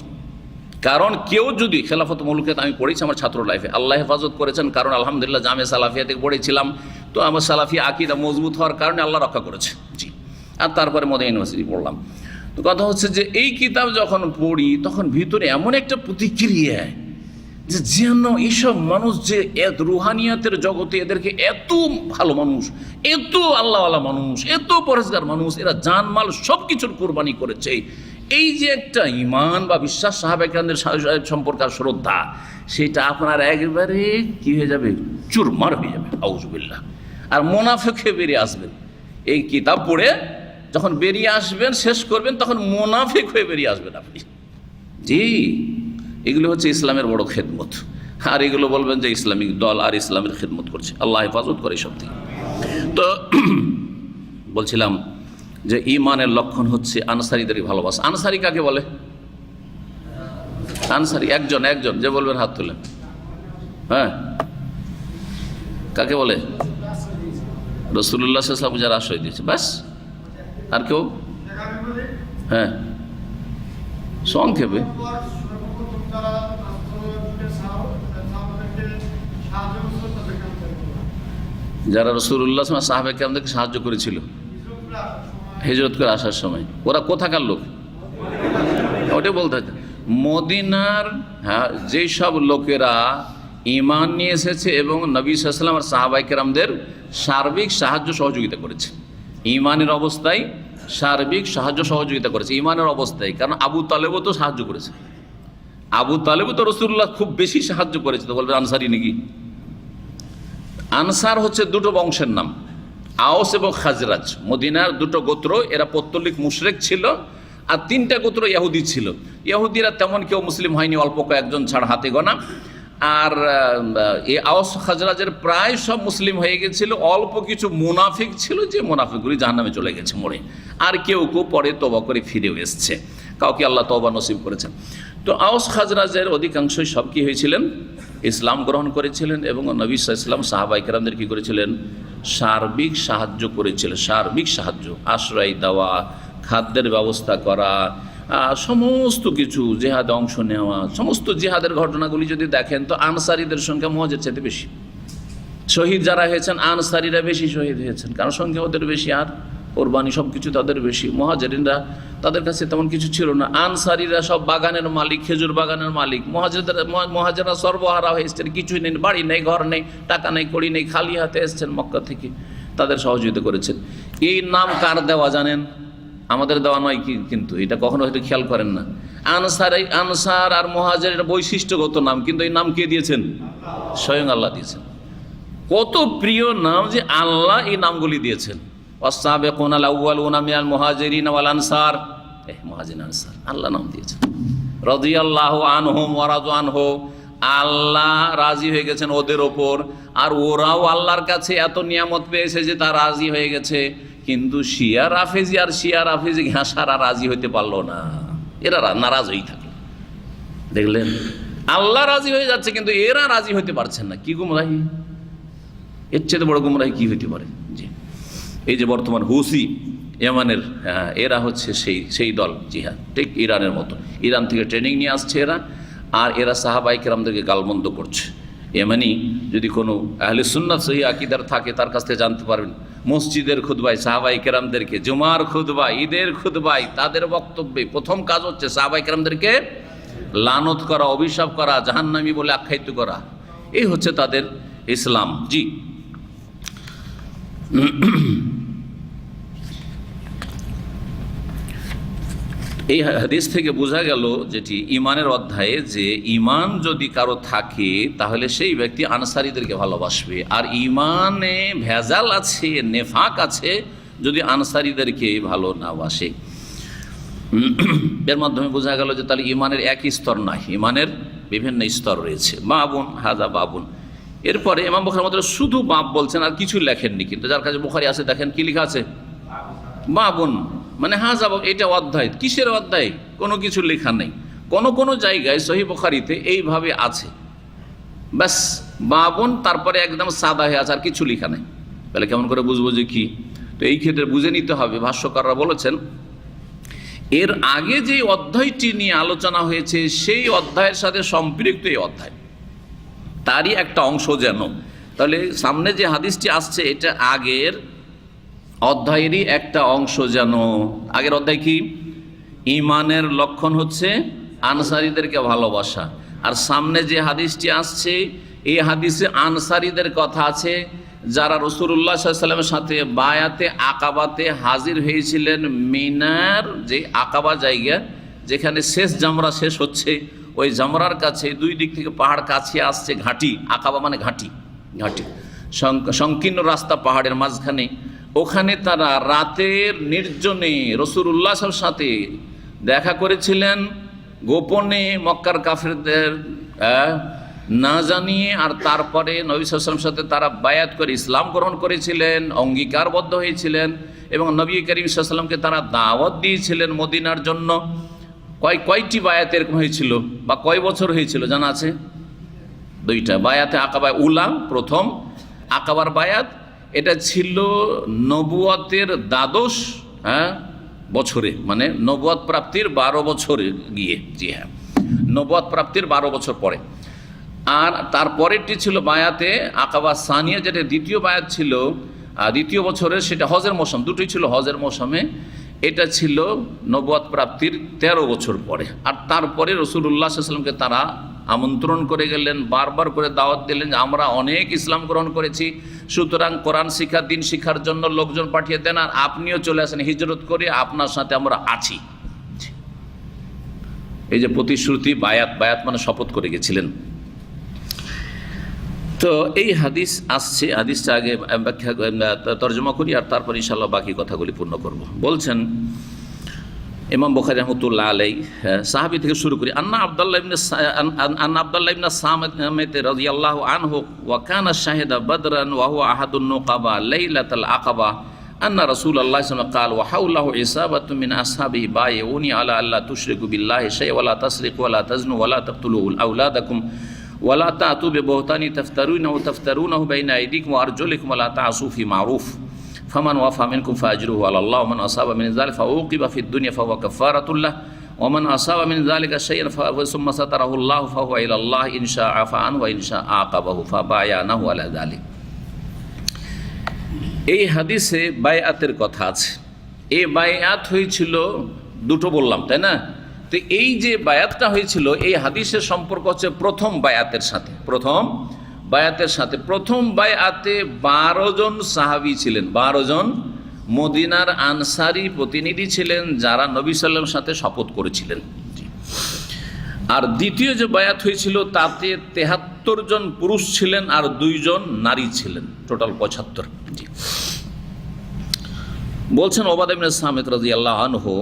S2: কারণ কেউ যদি খেলাফত মুলুকিয়াত আমি পড়েছি আমার ছাত্র লাইফে, আল্লাহ হেফাজত করেছেন, কারণ আলহামদুলিল্লাহ জামে সালাফিয়া থেকে পড়েছিলাম, তো আমার সালাফি আকীদা মজবুত হওয়ার কারণে আল্লাহ রক্ষা করেছে। জি, আর তারপরে মদিনা ইউনিভার্সিটি পড়লাম। তো কথা হচ্ছে যে এই কিতাব যখন পড়ি তখন ভিতরে এমন একটা প্রতিক্রিয়া যে যেন এইসব মানুষ যে রুহানিয়াতের জগতে এদেরকে এত ভালো মানুষ, এত আল্লাহওয়ালা মানুষ, এত পরেজগার মানুষ, এরা জানমাল সব কিছুর কোরবানি করেছে, এই যে একটা ঈমান বা বিশ্বাস সাহাবায়ে কেরামদের সম্পর্কে শ্রদ্ধা, সেটা আপনার একবারে কি হয়ে যাবে, চুরমার হয়ে যাবে, আউযুবিল্লাহ। আর মুনাফিক হয়ে বেরিয়ে আসবেন। এই কিতাব পড়ে যখন বেরিয়ে আসবেন, শেষ করবেন, তখন মুনাফিক হয়ে বেরিয়ে আসবেন আপনি। জি, এগুলো হচ্ছে ইসলামের বড় খেদমত। আর এগুলো বলবেন যে ইসলামিক দল আর ইসলামের খেদমত করছে, আল্লাহ হেফাজত করে সব থেকে। তো বলছিলাম যে ঈমানের লক্ষণ হচ্ছে আনসারীদেরই ভালোবাসা। আনসারী কাকে বলে? আনসারী একজন যে বলবেন হাত তুলেন। হ্যাঁ, কাকে বলে? রাসূলুল্লাহ সাল্লাল্লাহু আলাইহি ওয়াসাল্লাম যারা আশ্রয় দিয়েছে, ব্যাস। আর কেউ? হ্যাঁ, সংক্ষেপে যারা রাসূলুল্লাহ সাহাবায়ে কেরামদেরকে সাহায্য করেছিল হিজরত করে আসার সময়, ওরা কোথাকার লোক? ওটাই বলতে হচ্ছে মদিনার, হ্যাঁ, যেই সব লোকেরা ঈমান নিয়ে এসেছে এবং নবী সাল্লাল্লাহু আলাইহি ওয়াসাল্লাম আর সাহাবায়ে কেরামদের সার্বিক সাহায্য সহযোগিতা করেছে। ঈমানের অবস্থায় সার্বিক সাহায্য সহযোগিতা করেছে, ঈমানের অবস্থায়। কারণ আবু তালেবও তো সাহায্য করেছে, আবু তালেবও তো রাসূলুল্লাহ খুব বেশি সাহায্য করেছে। তো বলবে আনসারী নাকি? আনসার হচ্ছে দুটো বংশের নাম, আওস এবং খাজরাজ। মদিনার দুটো গোত্র, এরা পৌত্তলিক মুশরিক ছিল, আর তিনটা গোত্র ইহুদি ছিল। ইহুদিরা তেমন কেউ মুসলিম হয়নি, অল্প কয়েকজন ছাড়া হাতে গোনা। আর এই আওস খাজরাজের প্রায় সব মুসলিম হয়ে গেছিল, অল্প কিছু মুনাফিক ছিল, যে মুনাফিকগুলি জাহান্নামে চলে গেছে মরে। আর কেউ কেউ পরে তওবা করে ফিরেও এসছে, কাউকে আল্লাহ তওবা নসিব করেছেন। তো আওস খাজরাজের অধিকাংশই সব কি হয়েছিলেন, ইসলাম গ্রহণ করেছিলেন এবং নবী সাল্লাল্লাহু আলাইহি ওয়াসাল্লাম সাহাবায়ে কেরামদের কি করেছিলেন, সার্বিক সাহায্য করেছিলেন। সার্বিক সাহায্য, আশ্রয় দেওয়া, খাদ্যের ব্যবস্থা করা, সমস্ত কিছু, জিহাদে অংশ নেওয়া, সমস্ত জিহাদের ঘটনাগুলি যদি দেখেন তো আনসারীদের সংখ্যা মুহাজির চাইতে বেশি। শহীদ যারা হয়েছেন আনসারীরা বেশি শহীদ হয়েছেন, কারণ সংখ্যা ওদের বেশি, আর কোরবানি সব কিছু তাদের বেশি। মুহাজিরিনরা তাদের কাছে তেমন কিছু ছিল না। আনসারীরা সব বাগানের মালিক, খেজুর বাগানের মালিক। মুহাজিররা সর্বহারা হয়ে এসছেন, কিছুই নেই, বাড়ি নেই, ঘর নেই, টাকা নেই, কড়ি নেই, খালি হাতে এসছেন মক্কা থেকে, তাদের সহযোগিতা করেছেন। এই নাম কার দেওয়া জানেন? আমাদের দেওয়া নয়, কিন্তু এটা কখনো হয়তো খেয়াল করেন না। আনসার আর মুহাজিরের বৈশিষ্ট্যগত নাম, কিন্তু এই নাম কে দিয়েছেন? স্বয়ং আল্লাহ দিয়েছেন। কত প্রিয় নাম যে আল্লাহ এই নামগুলি দিয়েছেন। ওয়াস-সাবিকুনাল আউওয়ালুনা মিনাল মুহাজিরিন ওয়াল আনসার, মুহাজিরিন আনসার আল্লাহ নাম দিয়েছেন। রাদিয়াল্লাহু আনহুম ওয়া রাদু আনহু, আল্লাহ রাজি হয়ে গেছেন ওদের ওপর, আর ওরাও আল্লাহর কাছে এত নিয়ামত পেয়েছে যে তা রাজি হয়ে গেছে। কিন্তু শিয়া রাফেজি ঘাসারা রাজি হইতে পারলো না, এরা নারাজ হয়েই থাকে। দেখলেন, আল্লাহ রাজি হয়ে যাচ্ছে কিন্তু এরা রাজি হইতে পারছেন না। কি গুমরাহি, এর চেয়ে বড় গুমরাহি কি হইতে পারে? জি, এই যে বর্তমান হুসি ইয়ামানের, এরা হচ্ছে সেই দল। জি হ্যাঁ, ঠিক ইরানের মতো। ইরান থেকে ট্রেনিং নিয়ে আসছে এরা, আর এরা সাহাবায়ে কেরামদেরকে গালমন্দ করছে। এমনি যদি কোনো আহলে সুন্নাত সহি আকীদার থাকে তার কাছ থেকে জানতে পারবেন, মসজিদের খুতবায় সাহাবায়ে কেরামদেরকে, জুমার খুতবায়, ঈদের খুতবায়, তাদের বক্তব্যে প্রথম কাজ হচ্ছে সাহাবায়ে কেরামদেরকে লানত করা, অভিশাপ করা, জাহান্নামী বলে আখ্যায়িত করা। এই হচ্ছে তাদের ইসলাম। জি, এই হাদিস থেকে বোঝা গেল যেটি ঈমানের অধ্যায়ে, যে ঈমান যদি কারো থাকে তাহলে সেই ব্যক্তি আনসারীদেরকে ভালোবাসবে। আর ঈমানে ভেজাল আছে, নেফাক আছে যদি আনসারীদেরকে ভালো না বাসে। এর মাধ্যমে বোঝা গেল যে তাহলে ঈমানের একই স্তর নয়, ঈমানের বিভিন্ন স্তর রয়েছে। বাবুন হাজা বাবুন। এরপরে ইমাম বুখারী মধ্যে শুধু বাব বলছেন, আর কিছু লেখেননি। কিন্তু যার কাছে বুখারী আছে দেখেন কি লেখা আছে, বাবুন, মানে হাজা বাব, এটা অধ্যায়। কিসের অধ্যায়? কোনো কিছু লেখা নেই। কোন জায়গায় সহিহ বুখারীতে এইভাবে আছে, ব্যাস বাবুন, তারপরে একদম সাদা হয়ে আছে, আর কিছু লেখা নেই। তাহলে কেমন করে বুঝবো যে কি? তো এই ক্ষেত্রে বুঝে নিতে হবে, ভাষ্যকাররা বলেছেন এর আগে যে অধ্যায়টি নিয়ে আলোচনা হয়েছে সেই অধ্যায়ের সাথে সম্পৃক্ত এই অধ্যায়, তারই একটা অংশ যেন। তাহলে সামনে যে হাদিসটি আসছে এটা আগের অধ্যায়েরই একটা অংশ যেন। আগের অধ্যায় কি? ঈমানের লক্ষণ হচ্ছে আনসারীদেরকে ভালোবাসা। আর সামনে যে হাদিসটি আসছে এই হাদিসে আনসারীদের কথা আছে যারা রাসূলুল্লাহ সাল্লাল্লাহু আলাইহি ওয়াসাল্লামের সাথে বায়াতে আকাবাতে হাজির হয়েছিলেন। মিনার যে আকাবা জায়গা যেখানে শেষ জামরা শেষ হচ্ছে, ওই জামরার কাছে দুই দিক থেকে পাহাড় কাছে আসছে, ঘাঁটি, আকাবা মানে ঘাঁটি, ঘাঁটি সংকীর্ণ রাস্তা পাহাড়ের মাঝখানে। ওখানে তারা রাতের নির্জনে রাসূলুল্লাহ সাল্লাল্লাহু আলাইহি ওয়াসাল্লামের সাথে দেখা করেছিলেন গোপনে, মক্কার কাফেরদের না জানিয়ে। আর তারপরে নবী সাল্লাল্লাহু আলাইহি ওয়াসাল্লামের সাথে তারা বায়াত করে ইসলাম গ্রহণ করেছিলেন, অঙ্গীকারবদ্ধ হয়েছিলেন এবং নবী করিম সাল্লাল্লাহু আলাইহি ওয়াসাল্লামকে তারা দাওয়াত দিয়েছিলেন মদিনার জন্য। কয়টি বায়াত এরকম হয়েছিল বা কয় বছর হয়েছিল জানা আছে? দুইটা। বায়াতে আকাবা উলা প্রথম, আকাবার বায়াত এটা ছিল নবুয়তের দ্বাদশ বছরে, মানে নবুয়ত প্রাপ্তির 12 বছরে গিয়ে। জি হ্যাঁ, নবুয়ত প্রাপ্তির 12 বছর পরে। আর তারপরেরটি ছিল বায়াতে আকাবা সানিয়া, যেটা দ্বিতীয় বায়াত ছিল দ্বিতীয় বছরের, সেটা হজের মৌসুম, দুটোই ছিল হজের মৌসুমে। এটা ছিল নবুয়ত প্রাপ্তির 13 বছর পরে। আর তারপরে রাসূলুল্লাহ সাল্লাল্লাহু আলাইহি ওয়াসাল্লামকে তারা আমন্ত্রণ করে গেলেন, বারবার করে দাওয়াত দিলেন যে আমরা অনেক ইসলাম গ্রহণ করেছি, সুতরাং কোরআন শিক্ষা, দিন শিক্ষার জন্য লোকজন পাঠিয়ে দেন, আর আপনিও চলে আসেন হিজরত করে, আপনার সাথে আমরা আছি। এই যে প্রতিশ্রুতি, বায়াত, বায়াত মানে শপথ করে গেছিলেন। তো এই হাদিস আসছে, হাদিসটা আগে ব্যাখ্যা তর্জমা করি আর তারপর ইনশাআল্লাহ বাকি কথাগুলি পূর্ণ করব। বলছেন ইমাম বুখারী রাহমাতুল্লাহ আলাইহি, সাহাবী থেকে শুরু করি। আন্না আব্দুল্লাহ ইবনে সামিত রাদিয়াল্লাহু আনহু ওয়া কানা শাহিদা বদরান ওয়া হুয়া আহাদুন নুকাবা লাইলাতাল আকাবা আন্না রাসূলুল্লাহ সাল্লাল্লাহু আলাইহি ওয়াসাল্লাম قال وحوله عصابة من أصحابه بايعوني على ألا تشركوا بالله شيئا ولا تسرقوا ولا تزنوا ولا تقتلوا أولادكم ولا تأتوا ببهتان تفترونه بين أيديكم وأرجلكم ولا تعصوا في معروف فمن وفى منكم فأجره على الله ومن أصاب من ذلك فعوقب في الدنيا فهو كفارة له ومن أصاب من ذلك شيئا ثم ستره الله فهو إلى الله إن شاء عفا عنه وإن شاء عاقبه فبايعناه على ذلك। এই হাদিসে বায়াতের কথা আছে। এই বায়াত হয়েছিল দুটো বললাম, তাই না? তো এই যে বায়াতটা হয়েছিল এই হাদিসের সম্পর্ক হচ্ছে প্রথম বায়াতের সাথে। প্রথম বায়াতের সাথে, প্রথম বায়াতে 12 জন সাহাবী ছিলেন, 12 জন মদিনার আনসারী প্রতিনিধি ছিলেন যারা নবী সাল্লাল্লাহু আলাইহি ওয়াসাল্লামের সাথে শপথ করেছিলেন। আর দ্বিতীয় যে বায়াত হয়েছিল তাতে 73 জন পুরুষ ছিলেন আর 2 জন নারী ছিলেন, টোটাল 75। জি, বলছেন ওবাদা ইবনে সামিত রাদিয়াল্লাহু আনহু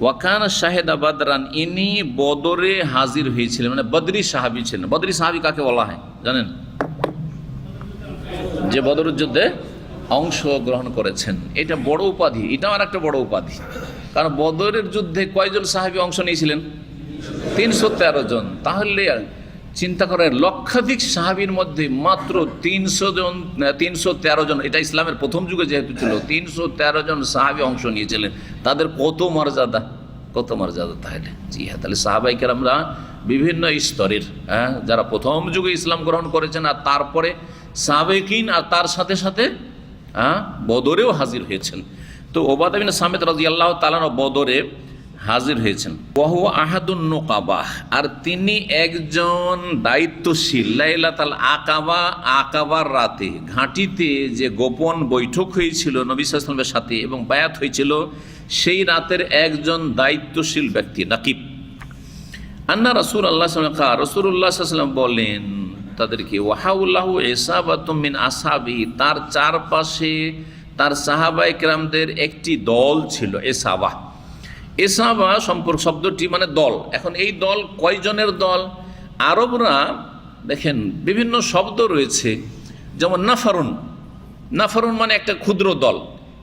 S2: ওয়া কানা শাহিদা বদরান, ইনি বদরে হাজির হয়েছিলেন, মানে বদরি সাহাবী ছিলেন। বদরি সাহাবী কাকে বলা হয় জানেন? যে বদরের যুদ্ধে অংশগ্রহণ করেছেন। এটা বড় উপাধি, এটাও আর একটা বড় উপাধি। কারণ বদরের যুদ্ধে কয়জন সাহাবী অংশ নিয়েছিলেন? 313 জন। তাহলে চিন্তা করেন, লক্ষাধিক সাহাবীর মধ্যে মাত্র 313 জন, এটা ইসলামের প্রথম যুগে যেহেতু ছিল, 313 জন সাহাবী অংশ নিয়েছিলেন। তাদের কত মর্যাদা, কত মর্যাদা! তাহলে জি হ্যাঁ, তাহলে সাহাবায়ে কেরামরা বিভিন্ন স্তরের, যারা প্রথম যুগে ইসলাম গ্রহণ করেছেন আর তারপরে সাবেকিন, আর তার সাথে সাথে বদরেও হাজির হয়েছেন। তো ওবাদা ইবনে সামিত রাদিয়াল্লাহু তাআলা বদরে হাজির হয়েছেন। ওয়াহু আহাদুন নুকাবা, আর তিনি একজন দায়িত্বশীল। লাইলাতাল আকাবা, আকাবার রাতে ঘাঁটিতে যে গোপন বৈঠক হয়েছিল নবী সাল্লাল্লাহু আলাইহি ওয়াসাল্লামের সাথে এবং বায়াত হয়েছিল, সেই রাতের একজন দায়িত্বশীল ব্যক্তি, নাকিব। আন্না রাসূলুল্লাহ সাল্লাল্লাহু আলাইহি ওয়াসাল্লাম, রাসূলুল্লাহ সাল্লাল্লাহু আলাইহি ওয়াসাল্লাম বলেন তাদেরকে, ওয়াহাউলাহু ইসাবাতুম মিন আসহাবি, তার চারপাশে তার সাহাবায়ে কেরামদের একটি দল ছিল। এসাবা, এসাবা সম্পর্ক শব্দটি মানে দল। এখন এই দল কয়জনের দল? আরবরা দেখেন বিভিন্ন শব্দ রয়েছে, যেমন নাফারুন, নাফারুন মানে একটা ক্ষুদ্র দল,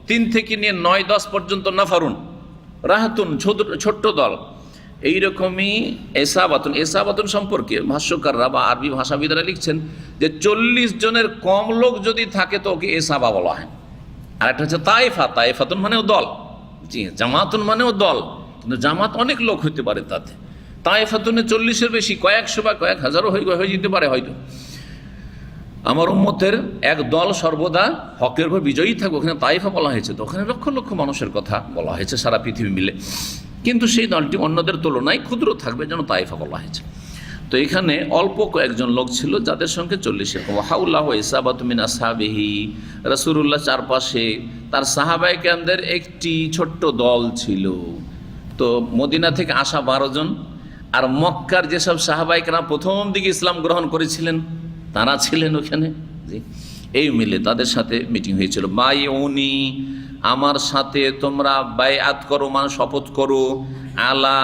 S2: 3 থেকে নিয়ে 9-10 পর্যন্ত নাফারুন। রাহাতুন ছোট্ট দল। এইরকমই এসাবাতুন, এসাবাতুন সম্পর্কে ভাষ্যকাররা বা আরবি ভাষাবিদরা লিখছেন যে 40 জনের কম লোক যদি থাকে তো ওকে এসাবা বলা হয়। আর একটা হচ্ছে তায়েফা, তায়েফাতুন মানেও দল, জি জামাতুন মানেও দল, কিন্তু জামাত অনেক লোক হইতে পারে তাতে। তায়েফাতুনে 40-এর বেশি, কয়েকশো বা কয়েক হাজারও হয়ে যেতে পারে হয়তো। আমার উম্মতের এক দল সর্বদা হকের উপর বিজয়ী থাকবে, ওখানে তায়েফা বলা হয়েছে, তো ওখানে লক্ষ লক্ষ মানুষের কথা বলা হয়েছে সারা পৃথিবী মিলে, কিন্তু সেই দলটি অন্যদের তুলনায় ক্ষুদ্র থাকবে, যেন তায়েফা বলা হয়েছে। তো এখানে অল্প কয়েকজন লোক ছিল যাদের সঙ্গে 40 হাউল্লাহ ইসাবাতুমিন আসহাবিহি, রাসূলুল্লাহ চারপাশে তার সাহাবায়ে কেরামদের একটি ছোট্ট দল ছিল। তো মদিনা থেকে আসা 12 জন, আর মক্কার যেসব সাহাবায়ে কেরাম প্রথম দিকে ইসলাম গ্রহণ করেছিলেন তারা ছিলেন ওখানে, জি এই মিলে তাদের সাথে মিটিং হয়েছিল। বাইউনি, আমার সাথে তোমরা বায়াত করো, মানে শপথ করো, আলা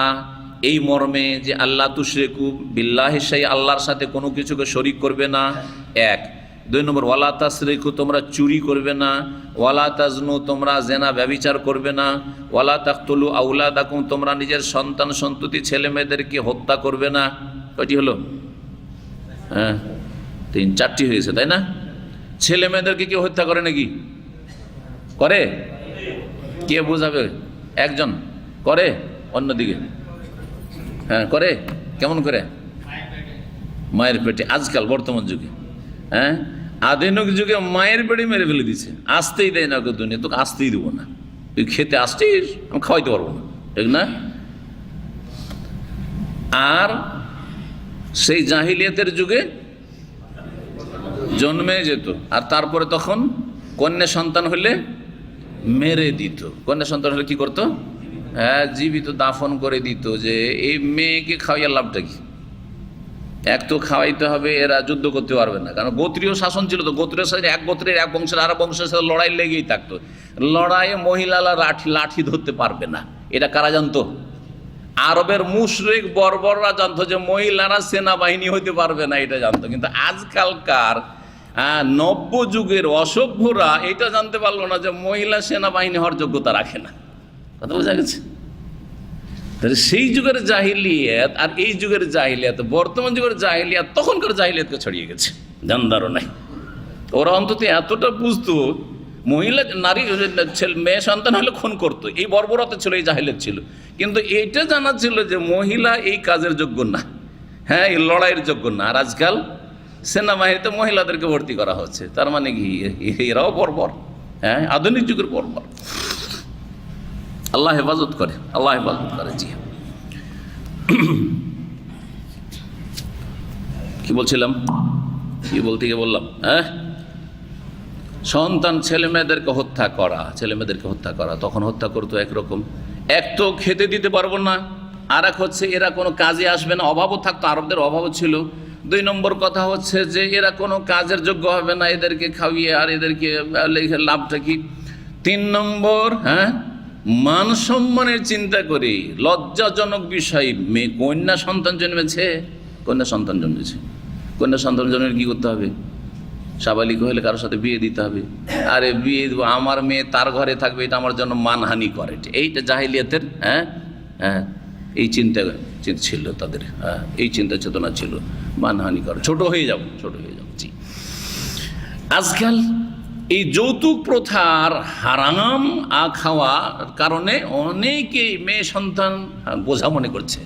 S2: এই মর্মে যে আল্লাহ তুশরিকু বিল্লাহি শাই, আল্লাহর সাথে কোনো কিছুকে শরীক করবে না, এক। 2 নম্বর ওয়ালা তাসরিকু, তোমরা চুরি করবে না, ওয়ালা তাজনু, তোমরা জেনা ব্যভিচার করবে না, ওয়ালা তাকতুলু আউলাদাকুম, তোমরা নিজের সন্তান সন্ততি ছেলে মেয়েদেরকে হত্যা করবে না। কয়টি হলো? হ্যাঁ 3-4টি হয়েছে, তাই না? ছেলে মেয়েদেরকে কেউ হত্যা করে নাকি? করে? কে বোঝাবে? একজন করে, অন্যদিকে হ্যাঁ করে। কেমন করে? মায়ের পেটে। আজকাল বর্তমান যুগে, হ্যাঁ আধুনিক যুগে মায়ের পেটে মেরে ফেলে দিচ্ছে, আসতেই দেয় না ওকে দুনিয়া, তোকে আসতেই দেবো না, তুই খেতে আসছিস আমি খাওয়াইতে পারবো না, ঠিক না? আর সেই জাহিলিয়াতের যুগে জন্মে যেত, আর তারপরে তখন কন্যা সন্তান হলে মেরে দিত। কন্যা সন্তান হলে কি করতো? হ্যাঁ জীবিত দাফন করে দিত, যে এই মেয়েকে খাওয়াইয়া লাভটা কি? এক তো খাওয়াইতে হবে, এরা যুদ্ধ করতে পারবে না, কারণ গোত্রীয় শাসন ছিল, তো গোত্রের সাথে এক গোত্রের এক বংশের আর বংশের সাথে লড়াই লেগেই থাকতো। লড়াইয়ে মহিলারা লাঠি ধরতে পারবে না, এটা কারা জানতো? আরবের মুশরিক বর্বররা জানতো যে মহিলারা সেনাবাহিনী হইতে পারবে না, এটা জানতো। কিন্তু আজকালকার নব্য যুগের অসভ্যরা এটা জানতে পারলো না যে মহিলা সেনাবাহিনী হওয়ার যোগ্যতা রাখে না। কথা বোঝা গেছে? তাহলে সেই যুগের জাহিলিয়াত আর এই যুগের জাহিলিয়াত, বর্তমান যুগের জাহিলিয়াত তখনকার জাহিলিয়াতকে ছড়িয়ে গেছে, জানদারও নাই। ওরা অন্তত এতটা বুঝতো, মহিলা নারী মেয়ে সন্তান হলে খুন করতো, এই বর্বরতা ছিল, এই জাহিলিয়াত ছিল। কিন্তু এটা জানা ছিল যে মহিলা এই কাজের যোগ্য না, হ্যাঁ এই লড়াইয়ের যোগ্য না। আর আজকাল সেনাবাহিনীতে মহিলাদেরকে ভর্তি করা হচ্ছে, তার মানে কি এরাও বর্বর? হ্যাঁ আধুনিক যুগের বর্বর। আল্লাহ হেফাজত করে, আল্লাহ হেফাজত করে। জি কি বলছিলাম, কি বলতে গিয়ে বললাম, হ্যাঁ সন্তান ছেলে মেয়েদেরকে হত্যা করা, ছেলে মেয়েদেরকে হত্যা করা। তখন হত্যা করতো একরকম, এক তো খেতে দিতে পারবো না, আর এক হচ্ছে এরা কোনো কাজে আসবে না, অভাবও থাকতো, আরবদের অভাবও ছিল। 2 নম্বর কথা হচ্ছে যে এরা কোনো কাজের যোগ্য হবে না, এদেরকে খাওয়িয়ে আর এদেরকে লাভটা কি? 3 নম্বর হ্যাঁ মান সম্মানের চিন্তা করি, লজ্জাজনক বিষয়, মেয়ে কন্যা সন্তান জন্মেছে, কন্যা সন্তান জন্মেছে, কন্যা সন্তান জন্মের কী করতে হবে? সাবালিক হলে কারোর সাথে বিয়ে দিতে হবে। আরে বিয়ে দেবো, আমার মেয়ে তার ঘরে থাকবে, এটা আমার জন্য মানহানি করে, এইটা জাহিলিয়াতের হ্যাঁ হ্যাঁ এই চিন্তা ছিল তাদের, হ্যাঁ এই চিন্তা চেতনা ছিল, মানহানি করে, ছোট হয়ে যাব, ছোট হয়ে যাব। জি আজকাল এই যৌতুক প্রথার হারাম খাওয়ার কারণে অনেকেই মেয়ে সন্তান বোঝা মনে করছে।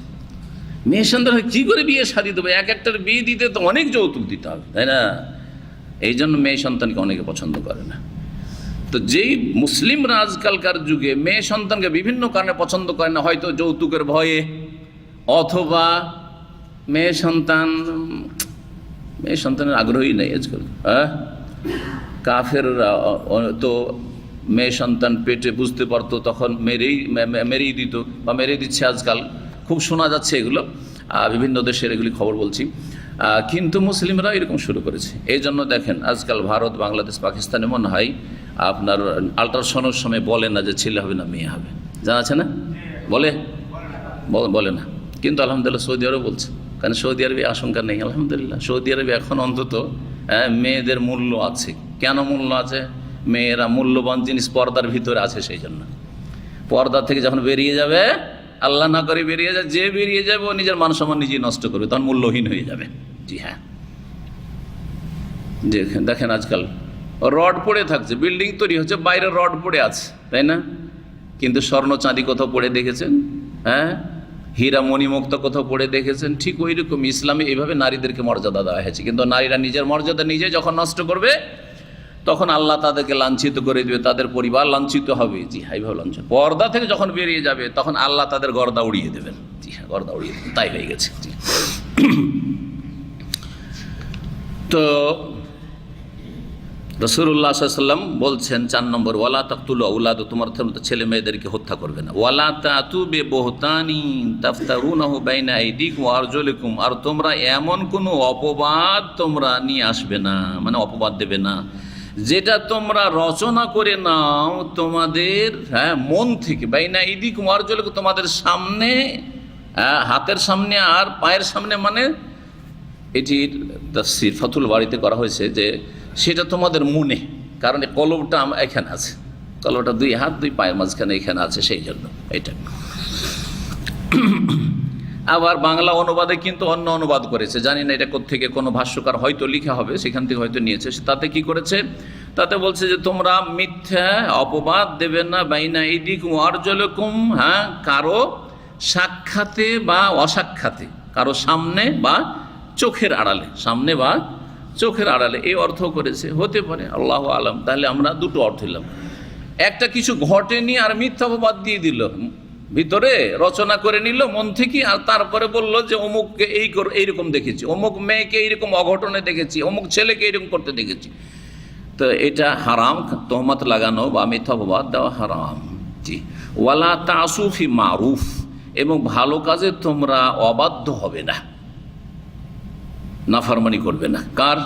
S2: মেয়ে সন্তান কী করে বিয়ে শাদী দেবে? একটার বিয়ে দিতে তো অনেক যৌতুক দিতে হবে, তাই না? এই জন্য মেয়ে সন্তানকে অনেকে পছন্দ করে না। তো যেই মুসলিমরা আজকালকার যুগে মেয়ে সন্তানকে বিভিন্ন কারণে পছন্দ করে না, হয়তো যৌতুকের ভয়ে, অথবা মেয়ে সন্তানের আগ্রহী নেই আজকাল। হ্যাঁ কাফের তো মেয়ে সন্তান পেটে বুঝতে পারতো, তখন মেরেই দিত বা মেরে দিচ্ছে। আজকাল খুব শোনা যাচ্ছে এগুলো, বিভিন্ন দেশের এগুলি খবর বলছি। কিন্তু মুসলিমরা এরকম শুরু করেছে। এই জন্য দেখেন আজকাল ভারত, বাংলাদেশ, পাকিস্তানে মনে হয় আপনার আল্ট্রাসাউন্ডের সময় বলে না যে ছেলে হবে না মেয়ে হবে, জানা আছে না? বলে না, কিন্তু আলহামদুলিল্লাহ সৌদি আরব বলছে, কারণ সৌদি আরবে আশঙ্কা নেই। আলহামদুলিল্লাহ সৌদি আরবে এখন অন্তত মেয়েদের মূল্য আছে। কেন মূল্য আছে? মেয়েরা মূল্যবান জিনিস পর্দার ভিতরে আছে, সেই জন্য। পর্দা থেকে যখন বেরিয়ে যাবে, আল্লাহ না করে বেরিয়ে যায়, যে বেরিয়ে যাবে ও নিজের মান সম্মান নিজেই নষ্ট করবে, তখন মূল্যহীন হয়ে যাবে। জি হ্যাঁ দেখেন আজকাল রড পড়ে থাকছে, বিল্ডিং তৈরি হচ্ছে, বাইরে রড পড়ে আছে, তাই না? কিন্তু স্বর্ণ চাঁদি কোথাও পড়ে দেখেছেন? হ্যাঁ, হীরা মণিমুক্তা কোথাও পড়ে দেখেছেন? ঠিক ওই রকম ইসলামে এইভাবে নারীদেরকে মর্যাদা দেওয়া হয়েছে। কিন্তু নারীরা নিজের মর্যাদা নিজে যখন নষ্ট করবে, তখন আল্লাহ তাদেরকে লাঞ্ছিত করে দেবে, তাদের পরিবার লাঞ্ছিত হবে। জি হ্যাঁ, এইভাবে লাঞ্ছিত। পর্দা থেকে যখন বেরিয়ে যাবে, তখন আল্লাহ তাদের গর্দা উড়িয়ে দেবেন। জি হ্যাঁ, গর্দা উড়িয়ে দেবেন। তাই হয়ে গেছে। জি। তো রাসূলুল্লাহ সাল্লাল্লাহু আলাইহি ওয়াসাল্লাম বলছেন 4 নম্বর, ওয়ালা তাকতুলু আওলাদ, তোমার ছেলে মেয়েদেরকে হত্যা করবে না। ওয়ালা তাতু বিবহতানি তাফতারুনাহু বাইনা আইদিকুম ওয়া আরজুলিকুম, আর তোমরা এমন কোনো অপবাদ তোমরা নিয়ে আসবে না, মানে অপবাদ দেবে না, যেটা তোমরা রচনা করে নাও তোমাদের মন থেকে। বাইনা আইদিকুম ওয়া আরজুলিকুম, তোমাদের সামনে, হাতের সামনে আর পায়ের সামনে, মানে এটির তাফসীর ফাতুল বাড়িতে করা হয়েছে যে সেটা তোমাদের মনে, কারণ কলবটা এখানে আছে, কলবটা 2 হাত 2 পায়ের মাঝখানে এখানে আছে, সেই জন্য এটা। আবার বাংলা অনুবাদে কিন্তু অন্য অনুবাদ করেছে, জানি না এটা কোত্থেকে, কোনো ভাষ্যকার হয়তো লিখা হবে, সেখান থেকে হয়তো নিয়েছে। তাতে কি করেছে, তাতে বলছে যে তোমরা মিথ্যা অপবাদ দেবে না বাইনা আইদিকুম ওয়া আরজুলিকুম, হ্যাঁ, কারো সাক্ষাতে বা অসাক্ষাতে, কারো সামনে বা চোখের আড়ালে, সামনে বা চোখের আড়ালে, এই অর্থ করেছে। হতে পারে, আল্লাহু আলাম। তাহলে আমরা দুটো অর্থ দিলাম, একটা কিছু ঘটেনি আর মিথ্যা অপবাদ দিয়ে দিল, ভিতরে রচনা করে নিল মন থেকে, আর তারপরে বলল যে অমুককে এইরকম দেখেছি, অমুক মেয়েকে এইরকম অঘটনে দেখেছি, অমুক ছেলেকে এইরকম করতে দেখেছি। তো এটা হারাম, তহমত লাগানো বা মিথ্যা অপবাদ দেওয়া হারাম। জি। ওয়ালা তাসু ফি মারুফ, এবং ভালো কাজে তোমরা অবাধ্য হবে না, নাফরমানি করবে না। কার?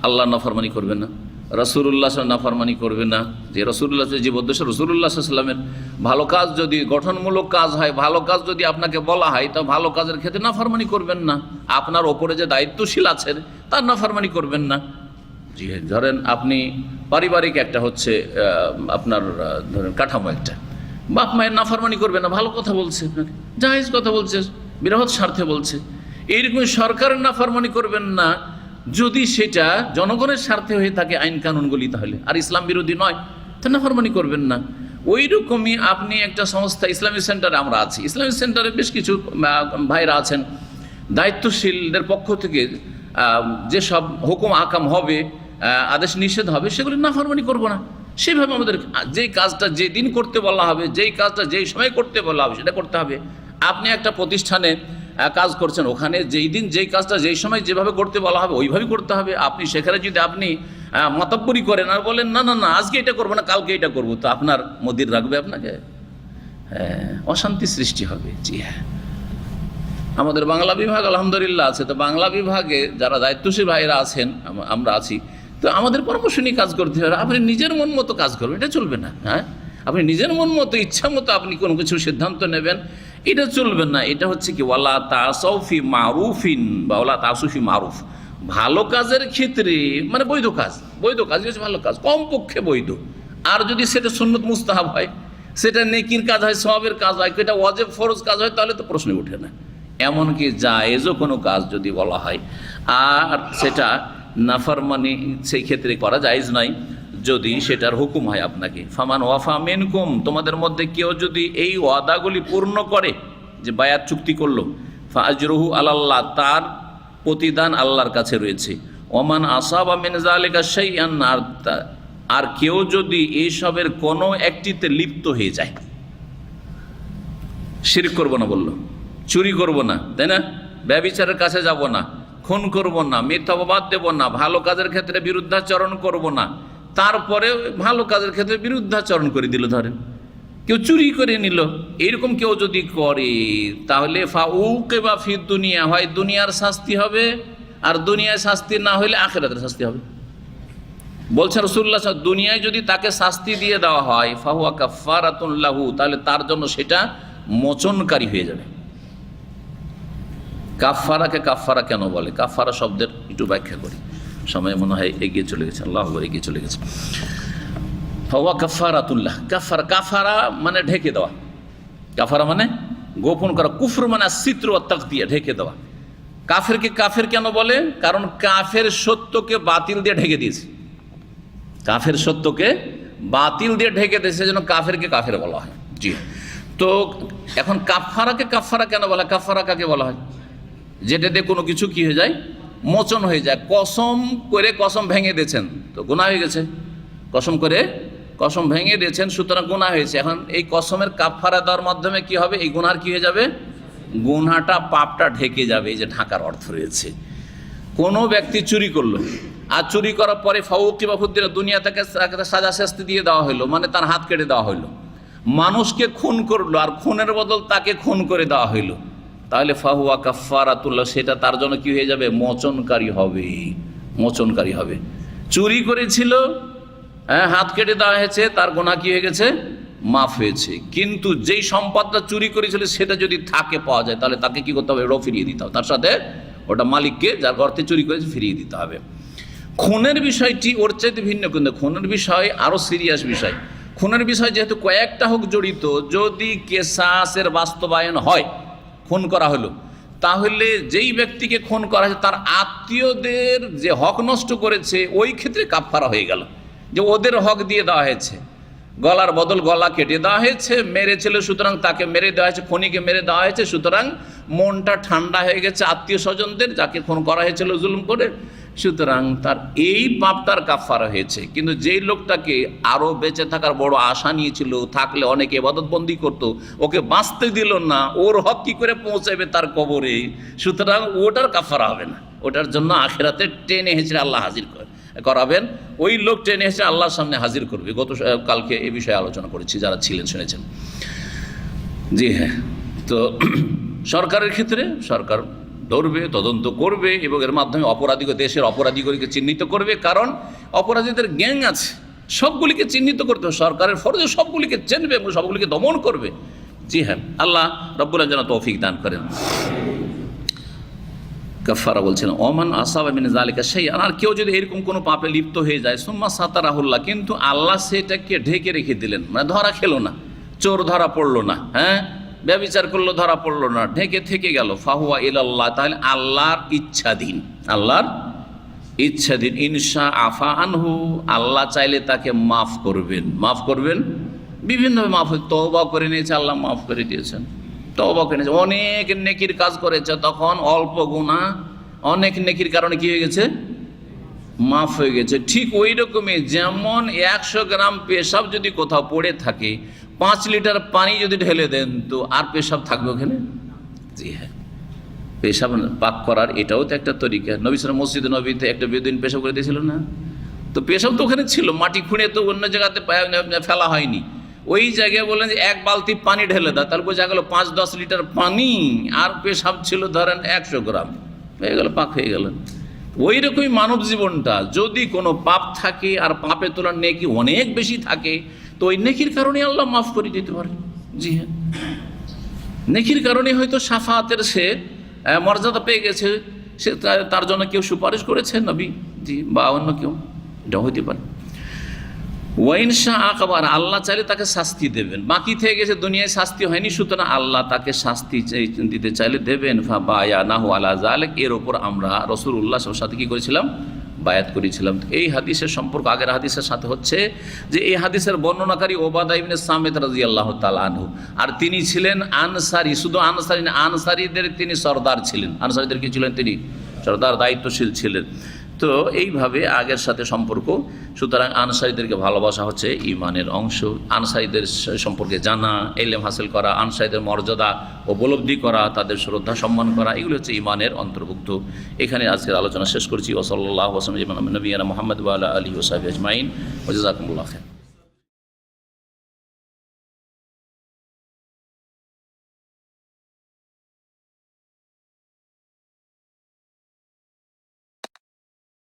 S2: আল্লাহ নাফরমানি করবে না, রাসূলুল্লাহ নাফরমানি করবে না। যে রাসূলুল্লাহ জীবদ্দশা রাসূলুল্লাহ সাল্লাল্লাহু আলাইহি ওয়াসাল্লামের ভালো কাজ যদি গঠনমূলক কাজ হয়, ভালো কাজ যদি আপনাকে বলা হয়, তা ভালো কাজের ক্ষেত্রে নাফরমানি করবেন না। আপনার ওপরে যে দায়িত্বশীল আছেন তার নাফরমানি করবেন না। জি, ধরেন আপনি পারিবারিক একটা হচ্ছে আপনার ধরেন কাঠামো, একটা বাপ মায়ের নাফরমানি করবে না, ভালো কথা বলছে আপনাকে, জায়েজ কথা বলছে, বৃহৎ স্বার্থে বলছে, এইরকম সরকারের নাফরমানি করবেন না যদি সেটা জনগণের স্বার্থে হয়ে থাকে আইন কানুনগুলি, তাহলে আর ইসলাম বিরোধী নয়, তা নাফরমানি করবেন না। ওই রকমই আপনি একটা সংস্থা, ইসলামিক সেন্টারে আমরা আছি, ইসলামিক সেন্টারে বেশ কিছু ভাইরা আছেন, দায়িত্বশীলদের পক্ষ থেকে যেসব হুকুম আকাম হবে, আদেশ নিষেধ হবে, সেগুলি নাফরমানি করবো না। সেভাবে আমাদের যেই কাজটা যেদিন করতে বলা হবে, যেই কাজটা যেই সময় করতে বলা হবে, সেটা করতে হবে। আপনি একটা প্রতিষ্ঠানে কাজ করছেন, ওখানে যেই দিন যেই কাজটা যেই সময় যেভাবে করতে বলা হবে ওইভাবেই করতে হবে। আপনি সেখানে যদি আপনি মাতাব্বরি করেন আর বলেন না না না আজকে এটা করবো না কালকে এটা করবো, তো আপনার মদির রাখবে আপনাকে? হ্যাঁ, অশান্তি সৃষ্টি হবে। জি হ্যাঁ, আমাদের বাংলা বিভাগ আলহামদুলিল্লাহ আছে, তো বাংলা বিভাগে যারা দায়িত্বশীল ভাইরা আছেন, আমরা আছি, তো আমাদের পরামর্শ নিয়ে কাজ করতে হবে। আপনি নিজের মন মতো কাজ করবেন, এটা চলবে না। হ্যাঁ, আপনি নিজের মন মতো ইচ্ছা মতো আপনি কোনো কিছু সিদ্ধান্ত নেবেন, এটা চলবে না। এটা হচ্ছে কি ওয়ালা তাসাউফি মারুফিন বা ওয়ালা তাসুফি মারুফ, ভালো কাজের ক্ষেত্রে, মানে বৈধ কাজ, বৈধ কাজ হচ্ছে ভালো কাজ, কমপক্ষে বৈধ। আর যদি সেটা সুন্নত মুস্তাহাব হয়, সেটা নেকির কাজ হয়, সওয়াবের কাজ হয়, এটা ওয়াজিব ফরজ কাজ হয়, তাহলে তো প্রশ্ন ওঠে না। এমনকি জায়েজও কোনো কাজ যদি বলা হয় আর সেটা নাফরমানি সেই ক্ষেত্রে করা জায়েজ নয়, যদি সেটার হুকুম হয় আপনাকে। ফামান ওয়াফা মিনকুম, তোমাদের মধ্যে কেউ যদি এই ওয়াদাগুলি পূর্ণ করে, যে বায়াত চুক্তি করলো, ফাআজরুহু আলাল্লাহ, তার প্রতিদান আল্লাহর কাছে রয়েছে। ওমান আসাবা মিন যালিকা শাইআন, আর কেউ যদি এইসবের কোনো একটিতে লিপ্ত হয়ে যায়, শিরক করবো না বললো, চুরি করবো না, তাই না, ব্যভিচারের কাছে যাব না, খুন করব না, মিথ্যা অপবাদ দেব না, ভালো কাজের ক্ষেত্রে বিরুদ্ধাচরণ করব না, তারপরে ভালো কাজের ক্ষেত্রে বিরুদ্ধাচরণ করে দিল, ধরেন কেউ চুরি করে নিল, এইরকম কেউ যদি করে, তাহলে ফাউকিবা ফিদ দুনিয়া, হয় দুনিয়ার শাস্তি হবে, আর দুনিয়ায় শাস্তি না হইলে আখিরাতের শাস্তি হবে। বলছেন রাসূলুল্লাহ, দুনিয়ায় যদি তাকে শাস্তি দিয়ে দেওয়া হয়, ফাহুয়া কাফারাতুন লাহু, তাহলে তার জন্য সেটা মোচনকারী হয়ে যাবে। কাফারাকে কাফারা কেন বলে? কাফারা শব্দের একটু ব্যাখ্যা করি, সময় মনে হয় এগিয়ে চলে গেছে, আল্লাহ আকবার, এগিয়ে চলে গেছে। ফাহুয়া কাফারাতুল্লাহ, কাফারা, কাফারা মানে ঢেকে দেওয়া, কাফারা মানে গোপন করা, কুফর মানে সিত্র তাকদিয়া, ঢেকে দেওয়া। কাফেরকে কাফের কেন বলে? কারণ কাফের সত্যকে বাতিল দিয়ে ঢেকে দিয়েছে, কাফের সত্যকে বাতিল দিয়ে ঢেকে দিয়েছে, যেন কাফেরকে কাফের বলা হয়। জি, তো এখন কাফারাকে কাফারা কেন বলা হয়? কাফারা কাকে বলা হয়? যেটা দিয়ে কোনো কিছু কি হয়ে যায়, মোচন হয়ে যায়। কসম করে কসম ভেঙে দিয়েছেন তো গুনাহ হয়ে গেছে, কসম করে কসম ভেঙে দিয়েছেন, সুতরাং গুনাহ হয়েছে। এখন এই কসমের কাফারা দেওয়ার মাধ্যমে কি হবে? এই গুনার কি হয়ে যাবে? গুনাহটা, পাপটা ঢেকে যাবে। এই যে ঢাকার অর্থ রয়েছে। কোনো ব্যক্তি চুরি করলো, আর চুরি করার পরে ফাউকি বা ফুদ্দিরা দুনিয়া থেকে সাজা শাস্তি দিয়ে দেওয়া হলো, মানে তার হাত কেটে দেওয়া হলো। মানুষকে খুন করলো, আর খুনের বদল তাকে খুন করে দেওয়া হইলো, তাহলে ফাহুয়া কাফারাতুল্লাহ, সেটা তার জন্য কি হয়ে যাবে? মোচনকারী হবে, মোচনকারী হবে। চুরি করেছিল, হাত কেটে দেওয়া হয়েছে, তার গুনাহ কি হয়ে গেছে? মাফ হয়েছে। কিন্তু যেই সম্পদটা চুরি করেছিল সেটা যদি থাকে, পাওয়া যায়, তাহলে তাকে কি করতে হবে? এটাও ফিরিয়ে দিতে হবে, তার সাথে ওটা মালিককে, যার অর্থে চুরি করেছে, ফিরিয়ে দিতে হবে। খুনের বিষয়টি ওর চাইতে ভিন্ন, কিন্তু খুনের বিষয় আরও সিরিয়াস বিষয়। খুনের বিষয় যেহেতু কয়েকটা হোক জড়িত, যদি কেসাসের বাস্তবায়ন হয়, খুন করা হলো, তাহলে যেই ব্যক্তিকে খুন করা হয়েছে তার আত্মীয়দের যে হক নষ্ট করেছে, ওই ক্ষেত্রে কাফারা হয়ে গেল, যে ওদের হক দিয়ে দেওয়া হয়েছে, গলার বদল গলা কেটে দেওয়া হয়েছে, মেরেছিল সুতরাং তাকে মেরে দেওয়া হয়েছে, খুনিকে মেরে দেওয়া হয়েছে, সুতরাং মনটা ঠান্ডা হয়ে গেছে আত্মীয় স্বজনদের, যাকে খুন করা হয়েছিল জুলুম করে, সুতরাং তার এই পাপটার কাফারা হয়েছে। কিন্তু যেই লোকটাকে আরও বেঁচে থাকার বড় আশা নিয়েছিল, থাকলে অনেকে ইবাদতবন্দি করত, ওকে বাঁচতে দিল না, ওর হক কী করে পৌঁছাবে তার কবরে, সুতরাং ওটার কাফারা হবে না। ওটার জন্য আখিরাতে টেনে হেঁচড়ে আল্লাহ হাজির করাবেন। ওই লোক টেনে হেঁচড়ে আল্লাহর সামনে হাজির করবে। কালকে এ বিষয়ে আলোচনা করেছি, যারা ছিলেন শুনেছেন। জি হ্যাঁ, তো সরকারের ক্ষেত্রে সরকার ধরবে, তদন্ত করবে, এবং এর মাধ্যমে অপরাধীকে, দেশের অপরাধীগুলিকে চিহ্নিত করবে। কারণ অপরাধীদের গ্যাং আছে, সবগুলিকে চিহ্নিত করতে হবে। সরকারের ফরজে সবগুলিকে চিনবে এবং সবগুলিকে দমন করবে। জি হ্যাঁ, আল্লাহ রাব্বুল আলামিন যেন তৌফিক দান করেন। কাফারা বলছেন ওমান আসাবা মিন যালিকা শাইআন, আর কেউ যদি এরকম কোনো পাপে লিপ্ত হয়ে যায়, সুম্মা সাতারাহুল্লাহ, কিন্তু আল্লাহ সেটাকে ঢেকে রেখে দিলেন, মানে ধরা খেলো না, চোর ধরা পড়লো না, ব্যভিচার করলো ধরা পড়লো না, ঢেকে থেকে গেল, ফাহুয়া ইলাল্লাহ, তাহলে আল্লাহর ইচ্ছাধীন, আল্লাহর ইচ্ছাধীন। ইনশা আফা আনহু, আল্লাহ চাইলে তাকে মাফ করবেন, মাফ করবেন বিভিন্নভাবে মাফ। তওবা করে নিয়েছে, আল্লাহ মাফ করে দিয়েছেন। তওবা করে নিয়েছে, অনেক নেকির কাজ করেছে, তখন অল্প গুনাহ অনেক নেকির কারণে কি হয়ে গেছে? মাফ হয়ে গেছে। ঠিক ওই রকমই, যেমন 100 গ্রাম পেশাব যদি কোথাও পড়ে থাকে, 5 লিটার পানি যদি ঢেলে দেন, তো আর পেশাব থাকবে ওখানে? জি হ্যাঁ, পেশাব পাক করার এটাও তো একটা তরিকা। নবী সাল্লাল্লাহু আলাইহি ওয়াসাল্লাম মসজিদে নবীতে একটা বেদুইন পেশাব করে দিয়েছিল না? তো পেশাব তো ওখানে ছিল, মাটি খুঁড়ে তো অন্য জায়গাতে ফেলা হয়নি। ওই জায়গায় বললেন যে 1 বালতি পানি ঢেলে দাও, তারপর বোঝা গেল 5-10 লিটার পানি, আর পেশাব ছিল ধরেন 100 গ্রাম, হয়ে গেল, পাক হয়ে গেল। ওই রকমই মানব জীবনটা, যদি কোনো পাপ থাকে আর পাপের তুলনায় নেকি অনেক বেশি থাকে, তো ওই নেকির কারণে আল্লাহ মাফ করে দিতে পারে। জি হ্যাঁ, নেকির কারণে হয়তো শাফাআতের সে মর্যাদা পেয়ে গেছে, সে তার জন্য কেউ সুপারিশ করেছে, নবী জি, বা অন্য কেউ, এটা হইতে পারে। ওয়াইনশা আকাবার, আল্লাহ চাইলে তাকে শাস্তি দেবেন। বাকি থেকে গেছে, দুনিয়ায় শাস্তি হয়নি, সুতরাং আল্লাহ তাকে শাস্তি দিতে চাইলে দেবেন। ফাবায়ানাহু আলা যালিক, এর ওপর আমরা রাসূলুল্লাহ সাল্লাল্লাহু আলাইহি ওয়াসাল্লামের সাথে কি করেছিলাম? বায়াত করেছিলাম। এই হাদিসের সম্পর্ক আগের হাদিসের সাথে হচ্ছে যে এই হাদিসের বর্ণনাকারী ওবাদা ইবনে সামিত রাদিয়াল্লাহু তাআলা আনহু, আর তিনি ছিলেন আনসারী। শুধু আনসারী না, আনসারীদের তিনি সরদার ছিলেন। আনসারীদের কি ছিলেন? তিনি সরদার, দায়িত্বশীল ছিলেন। তো এইভাবে আগের সাথে সম্পর্ক। সুতরাং আনসারীদেরকে ভালোবাসা হচ্ছে ঈমানের অংশ। আনসারীদের সম্পর্কে জানা, ইলম হাসিল করা, আনসারীদের মর্যাদা উপলব্ধি করা, তাদের শ্রদ্ধা সম্মান করা, এগুলো হচ্ছে ঈমানের অন্তর্ভুক্ত। এখানে আজকের আলোচনা শেষ করছি। ওয়া সাল্লাল্লাহু আলা নবিয়িনা মুহাম্মদ ওয়া আলা আলিহি ওয়া সাহবিহি আজমাইন ওয়া জাযাকুমুল্লাহু খাইরান।